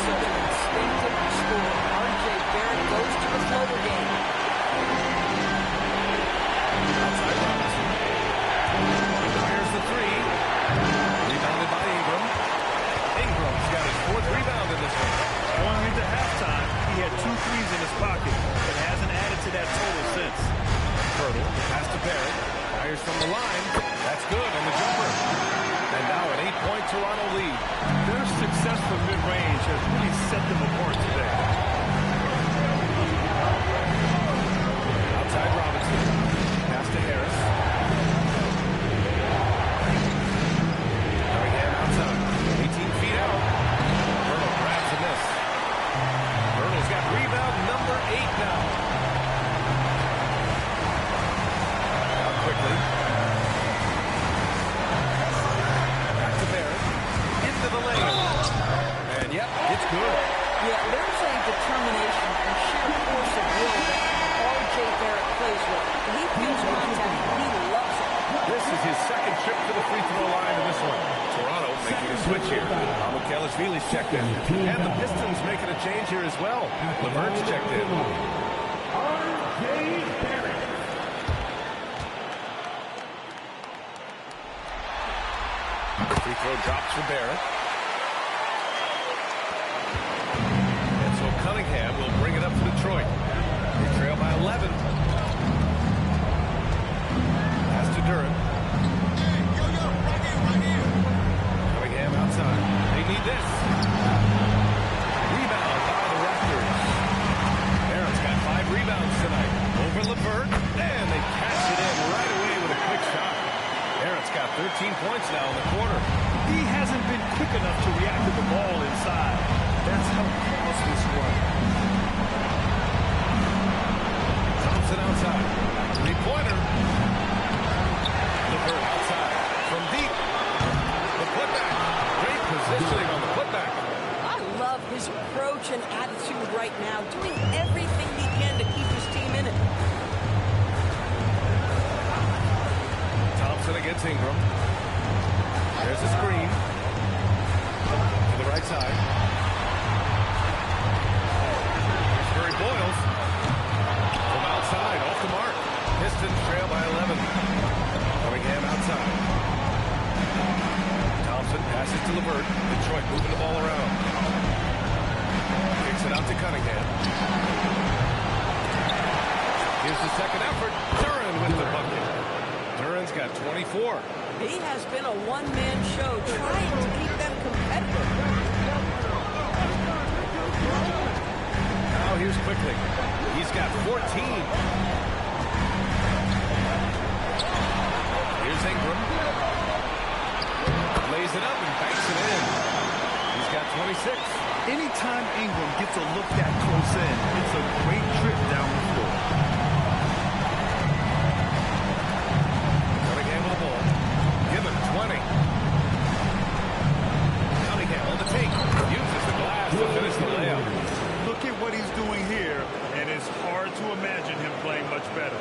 It's good. Yeah, there's a determination and sheer force of will that R.J. Barrett plays with. He feels contact. He loves it. This is his second trip to the free throw line in this one. Toronto making a switch here. Amukelashvili's checked in. And the Pistons making a change here as well. LeVert's checked in. R.J. Barrett. Free throw drops for Barrett. And so Cunningham will bring it up to Detroit. They trail by 11. Pass to Duren. Cunningham outside. They need this. Rebound by the Raptors. Barrett's got 5 rebounds tonight. Over LeVert. And they cash it in right away with a quick shot. Barrett's got 13 points now in the quarter. He hasn't been quick enough to react to the ball inside. That's how caused this run. Thompson outside. Three-pointer. LeVert outside. From deep. The putback. Great positioning on the putback. I love his approach and attitude right now, doing everything he can to keep his team in it. Thompson against Ingram. There's a screen. To the right side. Here's Murray Boyles. From outside, off the mark. Pistons trail by 11. Cunningham outside. Thompson passes to LeVert. Detroit moving the ball around. Kicks it out to Cunningham. Here's the second effort. Duren with the bucket. Duren's got 24. He has been a one-man show trying to keep them competitive. Now here's Quickly. He's got 14. Here's Ingram. Lays it up and banks it in. He's got 26. Anytime Ingram gets a look that close in, it's a great trip down the floor. Cunningham with the ball. Give him 20. Cunningham on the take. Uses the glass to finish the layup. Look at what he's doing here, and it's hard to imagine him playing much better.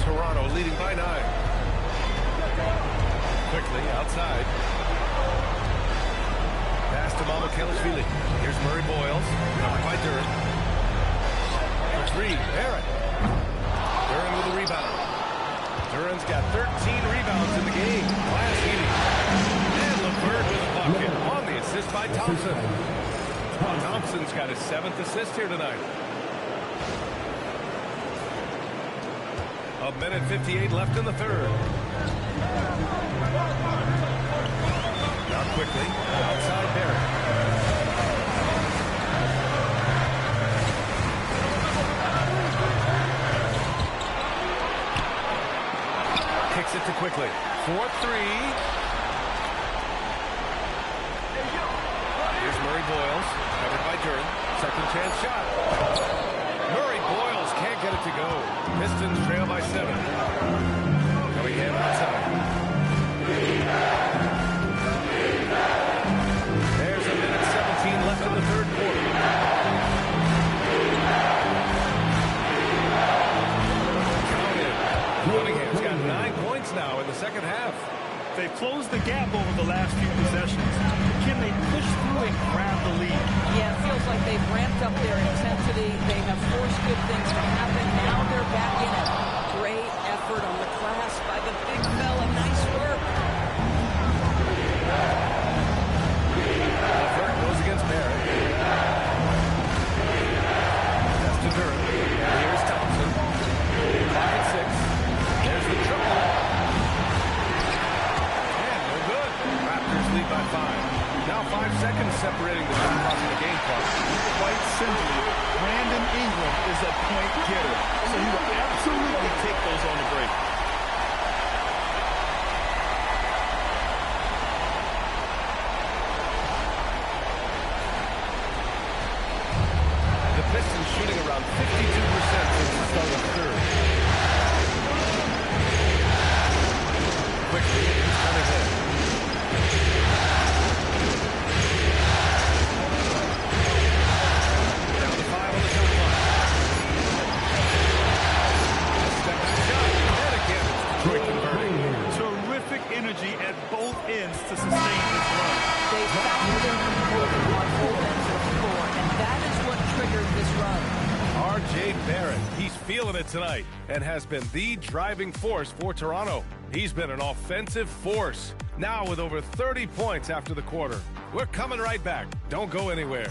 Toronto leading by 9. Quickly outside. Pass to Amukelashvili. Here's Murray Boyles. Covered by Duren. For 3, Barrett. Duren with the rebound. Duren's got 13 rebounds in the game. Glass eating. And LeVert with a bucket on the assist by Thompson. Thompson's got his 7th assist here tonight. A minute 58 left in the third. Now Quickly, outside Barrett. Kicks it to Quickly. 4-3. Here's Murray Boyles, covered by Duren. Second chance shot. Murray Boyles can't get it to go. Pistons trail by 7. Cunningham outside. There's a minute 17 left in the third quarter. Counted. Cunningham's got 9 points now in the second half. They've closed the gap over the last few possessions. Can they push through and grab the lead? Yeah, it feels like they've ramped up their intensity. They have forced good things to happen. Now they're back in it. Great effort on the glass by the big fella. Nice work. LeVert goes against Barrett. That's to Duren. And here's Thompson. 5-6. There's the triple. And no good. Raptors lead by 5. Now 5 seconds separating the shot clock and the game clock. Quite simply, Brandon Ingram is a point getter, so he will absolutely take those on the break. The Pistons shooting around 52% since the start of the third. Barrett, he's feeling it tonight and has been the driving force for Toronto. He's been an offensive force, now with over 30 points after the quarter. We're coming right back. Don't go anywhere.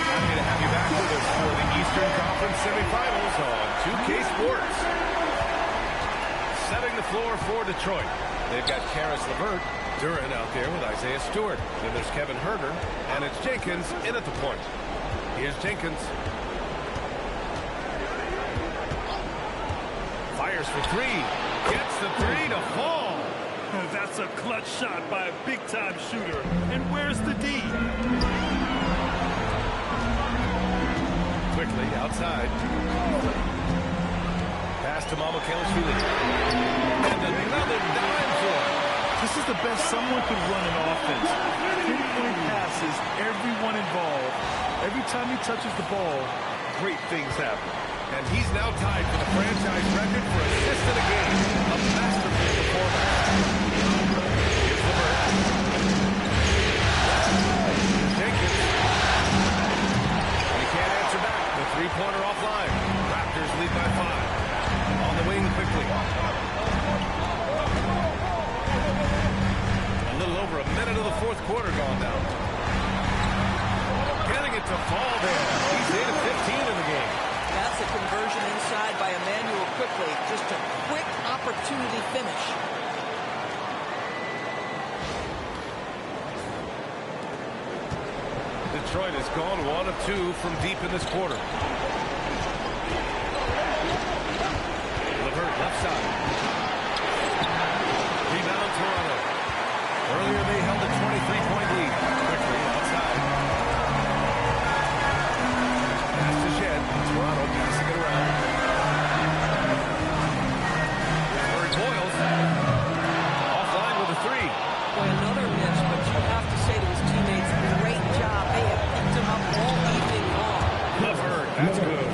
Happy to have you back with us for the Eastern Conference semifinals on 2K Sports. Setting the floor for Detroit. They've got Caris LeVert, Duran out there with Isaiah Stewart. Then there's Kevin Huerter, and it's Jenkins in at the point. Here's Jenkins. Fires for three. Gets the three to fall. That's a clutch shot by a big-time shooter. And where's the D? Quickly outside. Pass to Mamukelashvili. And another dime for him. This is the best someone could run an offense. Pinpoint passes, everyone involved. Every time he touches the ball, great things happen. And he's now tied for the franchise record for assists in a game. A masterful performance. Here's LeVert. Jenkins. And he can't answer back. The three-pointer offline. Raptors lead by 5. On the wing quickly. A little over a minute of the fourth quarter gone now. Getting it to fall there. He's 8 of 15 in the game. That's a conversion inside by Emmanuel Quickly. Just a quick opportunity finish. Detroit has gone 1 of 2 from deep in this quarter. LeVert left side. Rebound Toronto. Earlier they held a 23-point lead. Quickly outside. Pass to Shed. Toronto passing it around. Murray Boyles. Offline with a three. Boy, another miss, but you have to say to his teammates, great job. They have picked him up all evening long. LeVert, that's good.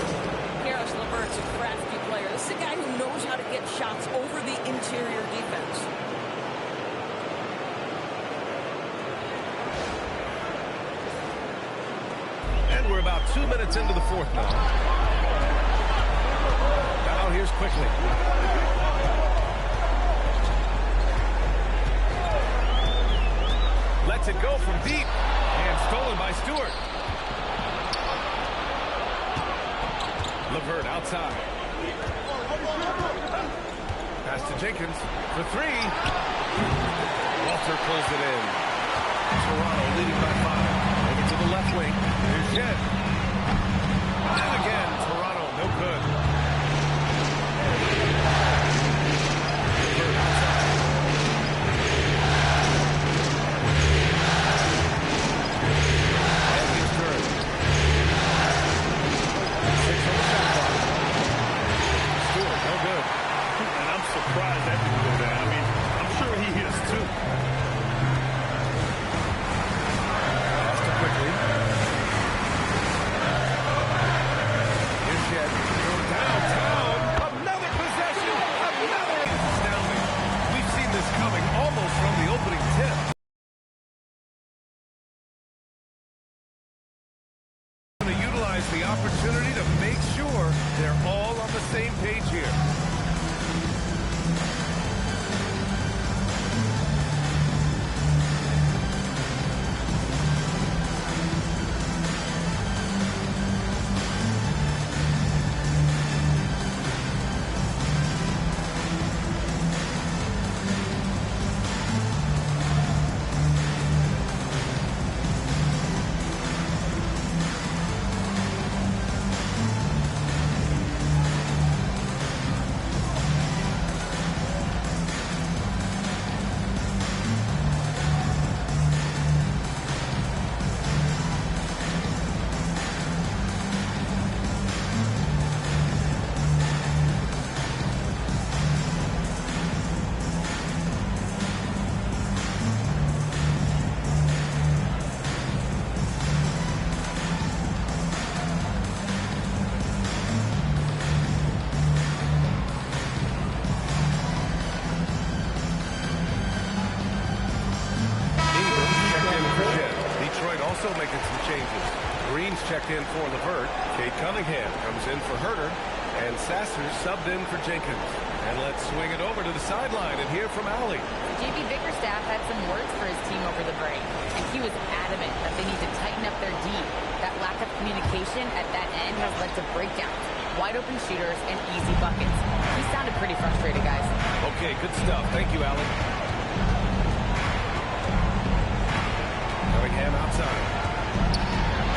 Caris LeVert's a crafty player. This is a guy who knows how to get shots over the interior defense. And we're about 2 minutes into the fourth now. Now here's Quickly. Lets it go from deep. And stolen by Stewart. LeVert outside. Pass to Jenkins for three. Walter pulls it in. Toronto leading by 5. Over to the left wing. Here's Jed. And again, Toronto, no good. LeVert outside. And he's third. 6 on the shot clock. Stewart, no good. And I'm surprised that didn't go down. I mean, I'm sure he is too. Pass to Quickly. Here's Shed. Downtown. Another possession. Another. Astounding. We've seen this coming almost from the opening tip. Going to utilize the opportunity to make sure they're all on the same page here. also making some changes. Green's checked in for Levert. Kate Cunningham comes in for Herter. And Sasser subbed in for Jenkins. And let's swing it over to the sideline and hear from Allie. JB Bickerstaff had some words for his team over the break, and he was adamant that they need to tighten up their D. That lack of communication at that end has led to breakdowns, wide open shooters, and easy buckets. He sounded pretty frustrated, guys. Okay, good stuff. Thank you, Allie. Cunningham outside.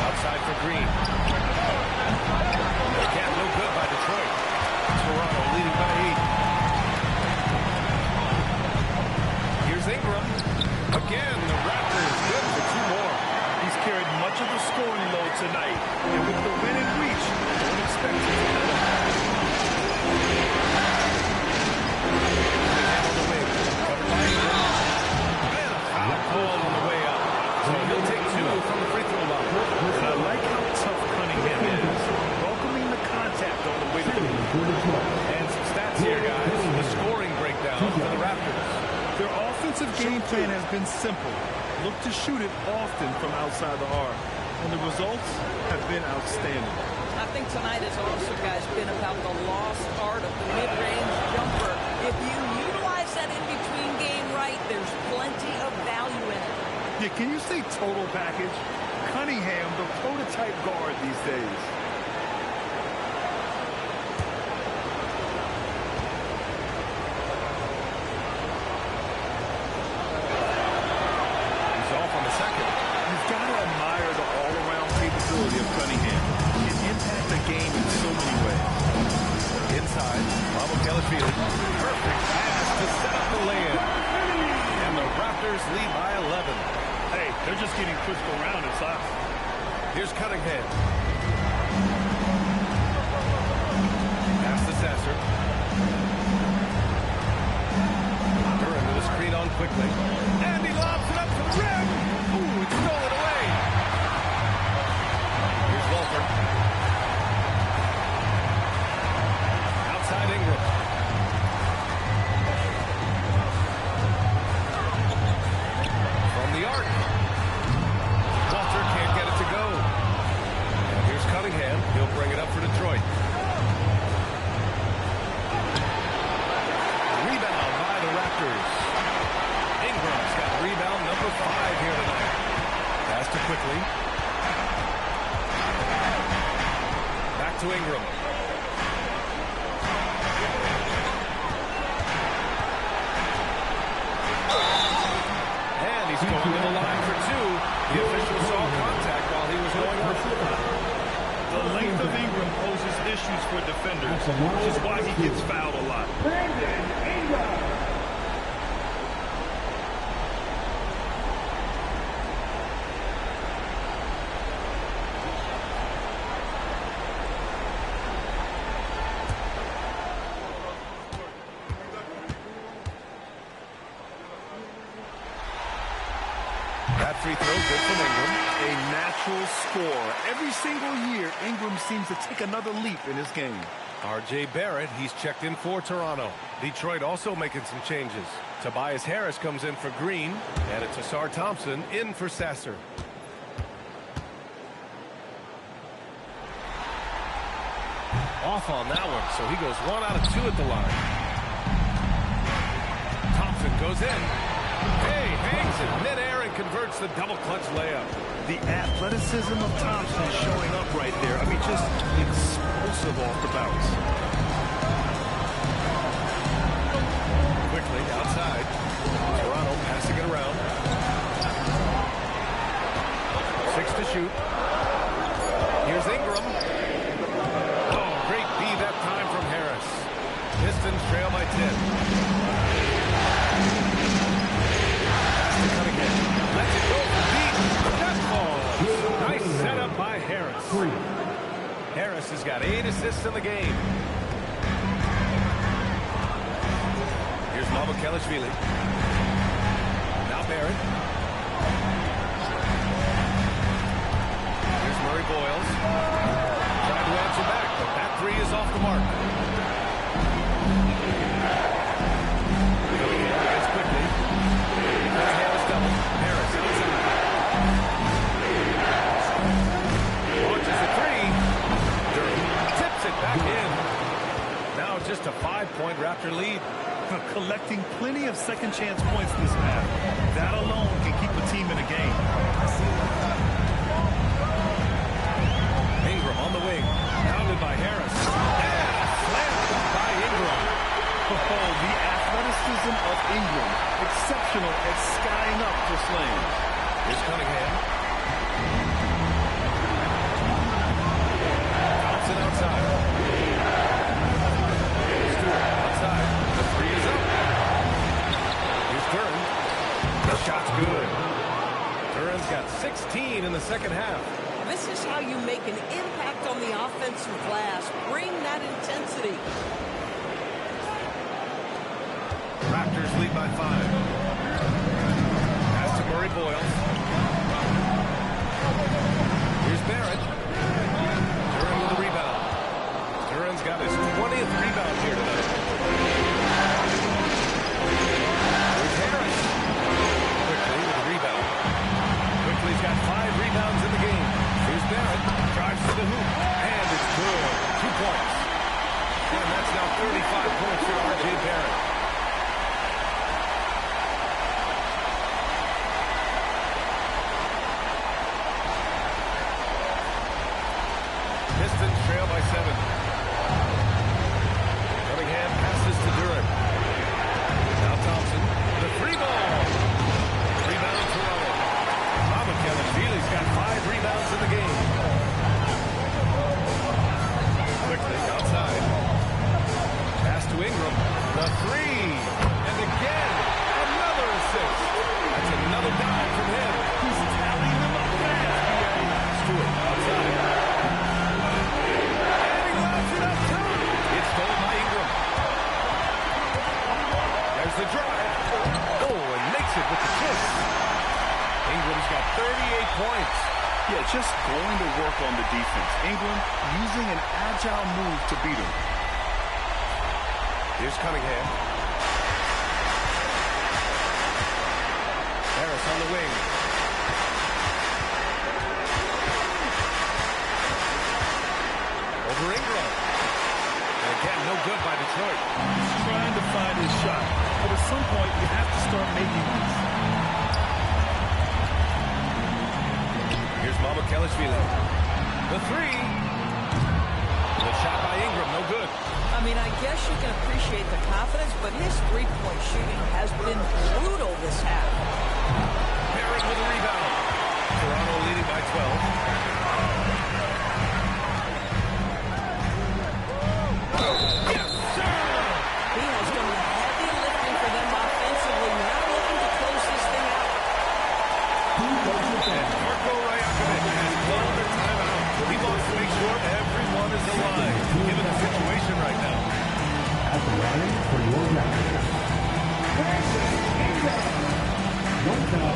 Outside for Green. Again, no good by Detroit. Toronto leading by 8. Here's Ingram. Again, the Raptors good for 2 more. He's carried much of the scoring load tonight. And with the win in reach, don't expect him to let up. On the wing. Covered by Ingram. And a foul call on the way up. So he'll take 2 from the free throw line. And I like how tough Cunningham is. Welcoming the contact on the way to the And some stats here, guys. The scoring breakdown for the Raptors. Their offensive game plan has been simple. Look to shoot it often from outside the arc. And the results have been outstanding. I think tonight has also, guys, been about the lost art of the mid-range jumper. If you utilize that in-between game right, there's plenty of value in it. Yeah, can you say total package? Cunningham, the prototype guard these days. He's off on the second. You've got to admire the all-around capability of Cunningham. He can impact the game in so many ways. Inside, Mamukelashvili. Perfect pass to set up the lay-in. And the Raptors lead by 11. Hey, they're just getting pushed around. It's us. Here's Cunningham. Pass to Sasser. Duran with a screen on quickly. And he lobs it up to the rim. Ooh, it's stolen away. Here's Walter. Outside Ingram. From the arc. Walter can't get it to go. And here's Cunningham. He'll bring it up for Detroit. Rebound by the Raptors. Ingram's got rebound number 5 here tonight. Pass to quickly. Back to Ingram. And he's going to the line for 2. The official saw contact while he was going up. The length of Ingram poses issues for defenders, which is why he gets fouled a lot. Brandon Ingram. That free throw good from Ingram. A natural scorer. Every single year, Ingram seems to take another leap in his game. R.J. Barrett, he's checked in for Toronto. Detroit also making some changes. Tobias Harris comes in for Green, and it's Asar Thompson in for Sasser. Off on that one, so he goes 1 out of 2 at the line. Thompson goes in. Hey, hangs it midair and converts the double clutch layup. The athleticism of Thompson is showing up right there. I mean, just explosive off the bounce. Quickly outside. Toronto passing it around. 6 to shoot. Here's Ingram. Oh, great B that time from Harris. Pistons trail by 10. Pass to Cunningham. Lets it go for deep. That falls. Nice setup by Harris. Harris has got 8 assists in the game. Here's Mamukelashvili. Now Barrett. Here's Murray Boyles. Tried to answer back, but that 3 is off the mark. Cunningham gets quickly. Harris double. Harris inside. Raptor lead. Collecting plenty of second chance points this half. That alone can keep a team in a game. Ingram on the wing. Pounded by Harris. And slammed by Ingram. Oh, the athleticism of Ingram. Exceptional at skying up for slams. Here's Cunningham. Thompson outside. Stewart outside. The three is up. Here's Duren. The shot's good. Duren's got 16 in the second half. This is how you make an impact on the offensive glass. Bring that intensity. Raptors lead by 5. Pass to Murray Boyles. Here's Barrett. Duren with the rebound. Duren's got his 20th rebound here tonight. Here's Harris. Quickly with the rebound. Quickly's got 5 rebounds in the game. Here's Barrett. Drives to the hoop. And it's good. 2 points. And that's now 35 points for R.J. Barrett. Pistons trail by 7. Cunningham passes to Duren. Now Thompson. The free ball. Rebound Toronto. Mamukelashvili's got 5 rebounds in the game. Quickly outside. Pass to Ingram. The 3. And again, another assist. That's another dime from him. He's tallying them up fast. Stewart outside. It's stolen by Ingram. There's the drive. Oh, and makes it with the kiss. Ingram's got 38 points. Yeah, just going to work on the defense. Ingram using an agile move to beat him. Here's Cunningham. Harris on the wing. Over Ingram. And again, no good by Detroit. He's trying to find his shot. But at some point, you have to start making these. Here's Mamukelashvili. The 3. The shot by Ingram, no good. I mean, I guess you can appreciate the confidence, but his three-point shooting has been brutal this half. Barrett with a rebound. Toronto leading by 12. Yes, sir! He has done the heavy lifting for them offensively, now looking to close this thing out. And Marko Rajakovic has blown the timeout. He wants to make sure everyone is alive, given the situation right now. At the line for your Raptors. Brandon Ingram. One foul.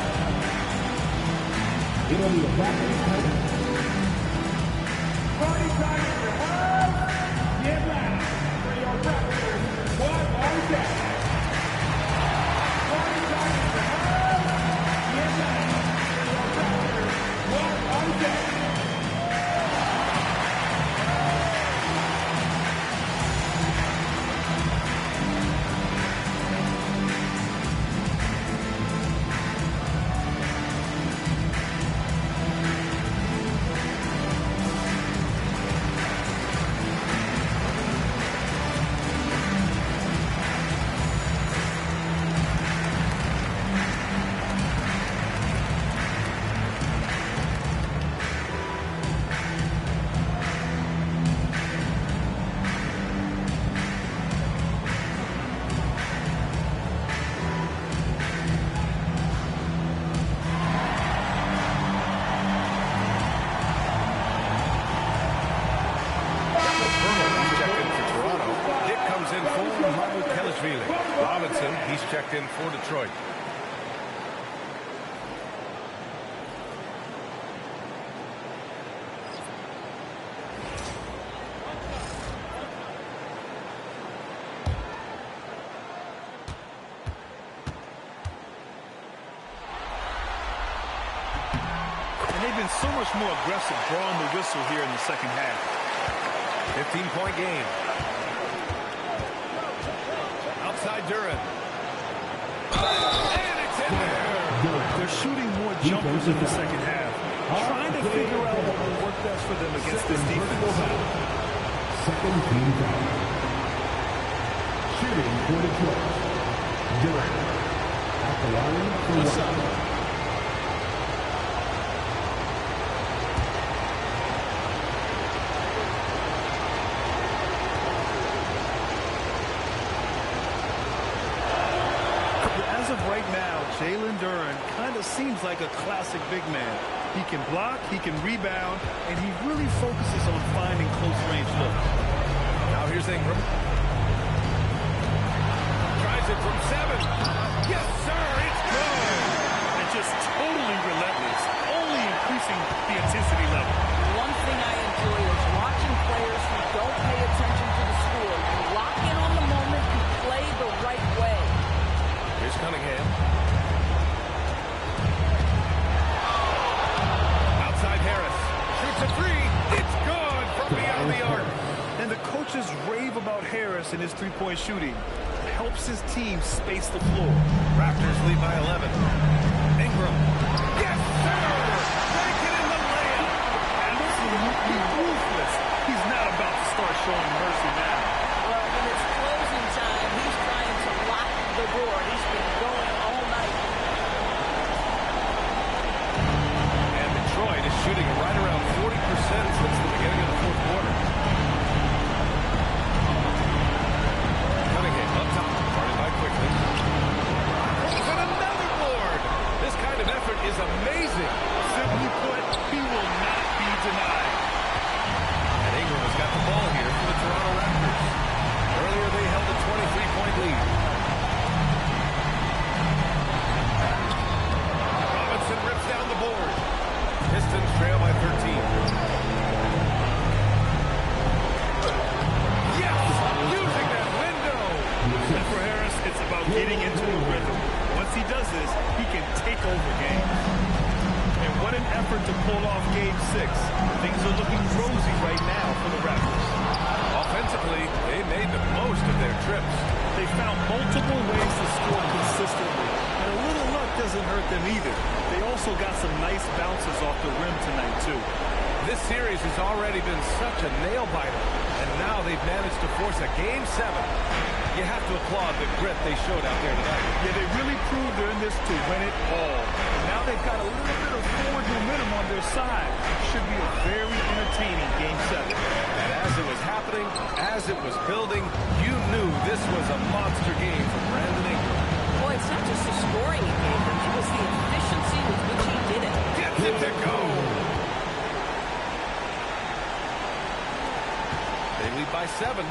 It'll be a Raptors timeout. Party time in your house. Get loud for your Raptors. What are that? Party time in your house. Get loud for your Raptors. What are that? Robinson, he's checked in for Detroit. And they've been so much more aggressive drawing the whistle here in the second half. 15-point game. Duren. And it's in there. They're shooting more jumpers in the second half, trying to figure out what will work best for them against this defense. Second team foul. Shooting for the Troy. Duren at the line for one. As of right now, Jalen Duren kind of seems like a classic big man. He can block, he can rebound, and he really focuses on finding close-range looks. Now here's Ingram. Tries it from 7. Yes, sir, it's good. And just totally relentless, only increasing the intensity level. One thing I enjoy is watching players who don't pay attention to the score. You lock in on the moment and play the right way. Here's Cunningham. Outside Harris. Shoots a 3. It's good from beyond the arc. And the coaches rave about Harris and his three-point shooting. Helps his team space the floor. Raptors lead by 11. Ingram. Yes, sir! Make it in the layup. Absolutely ruthless. He's not about to start showing mercy now. Well, when it's closing time, he's trying to lock the board. He's been going all night. And Detroit is shooting right around 40% since the beginning of the fourth quarter. Cunningham up top, guarded by Quickly. And another board! This kind of effort is amazing. Simply put, he will not be denied. And Ingram has got the ball here for the Toronto Raptors. Earlier they held a 23-point lead. Robinson rips down the board. Pistons trail by 13. Yes! Using that window! And for Harris, it's about getting into a rhythm. Once he does this, he can take over games. And what an effort to pull off Game 6. Things are looking rosy right now for the Raptors. Offensively, they made the most of their trips. They found multiple ways to score consistently. And a little luck doesn't hurt them either. They also got some nice bounces off the rim tonight, too. This series has already been such a nail-biter, and now they've managed to force a Game 7. You have to applaud the grit they showed out there tonight. Yeah, they really proved they're in this to win it all. And now they've got a little bit of forward momentum on their side. Should be a very entertaining Game 7. And as it was happening, as it was building, you knew this was a monster game for Brandon Ingram. Boy, it's not just the scoring he gave them. It was the efficiency with which he did it. Gets it to go! They lead by 7.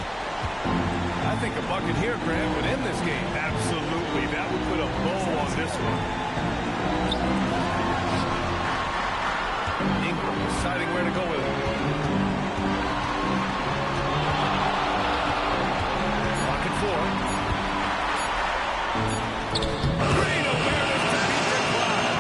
I think a bucket here, Grant, would end this game. Absolutely. That would put a bow on this one. Ingram deciding where to go with it. Clock at 4. Great awareness to beat the clock.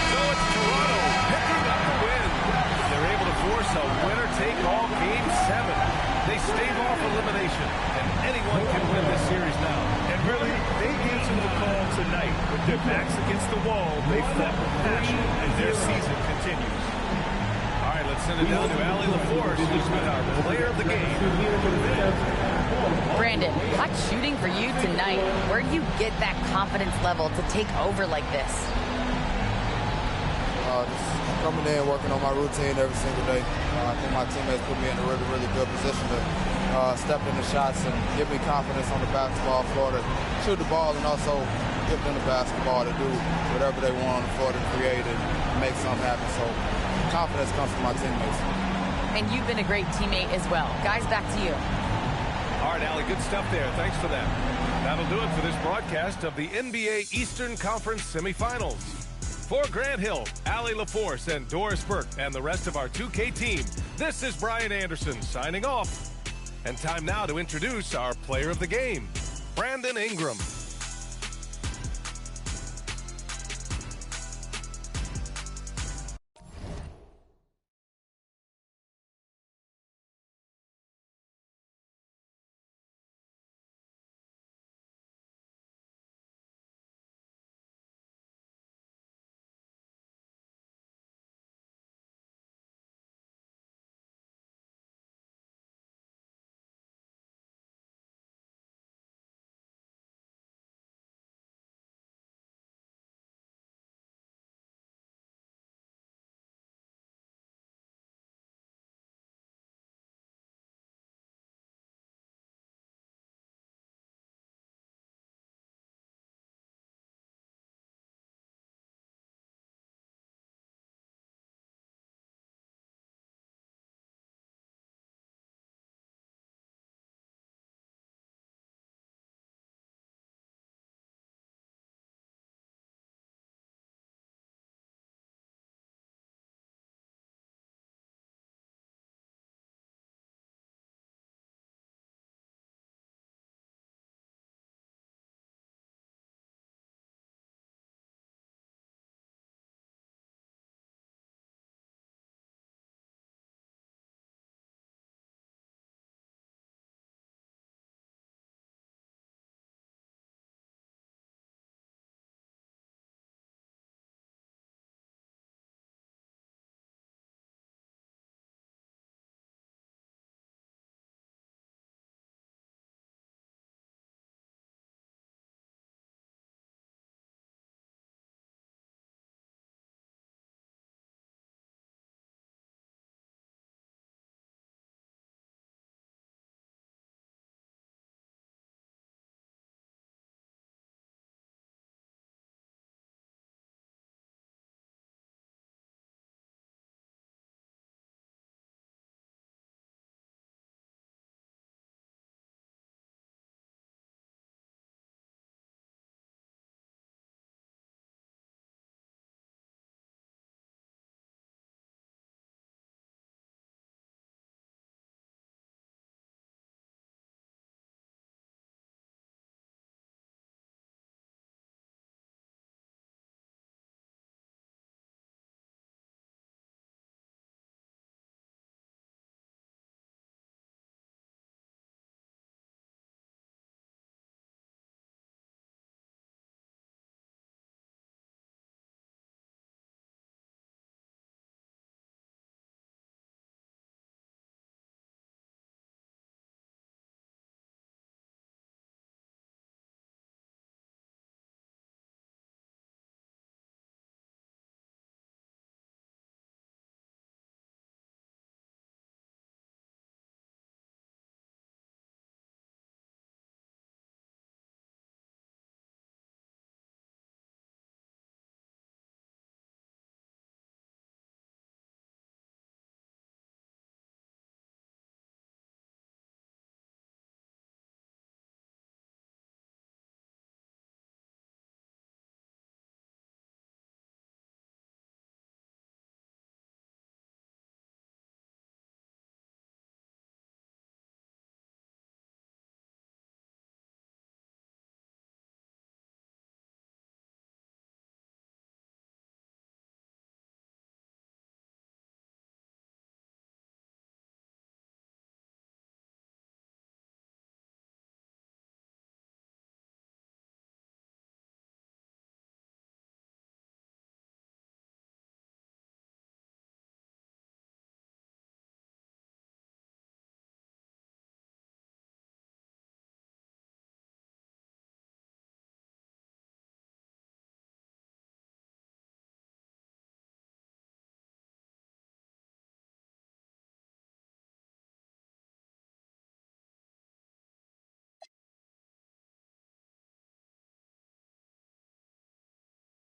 So it's Toronto picking up the win. They're able to force a winner-take-all Game 7. They stave off elimination, and anyone can win this series now. And really, they answered the call tonight. With their backs against the wall, they fought with passion, and their season continues. All right, let's send it down to Allie LaForce, who's been our player of the game. Brandon, hot shooting for you tonight. Where do you get that confidence level to take over like this? Just coming in, working on my routine every single day. I think my teammates put me in a really, really good position to step in the shots and give me confidence on the basketball floor to shoot the ball and also give them the basketball to do whatever they want on the floor to create and make something happen. So confidence comes from my teammates. And you've been a great teammate as well. Guys, back to you. All right, Allie, good stuff there. Thanks for that. That'll do it for this broadcast of the NBA Eastern Conference semifinals. For Grant Hill, Allie LaForce, and Doris Burke, and the rest of our 2K team, this is Brian Anderson signing off. And time now to introduce our player of the game, Brandon Ingram.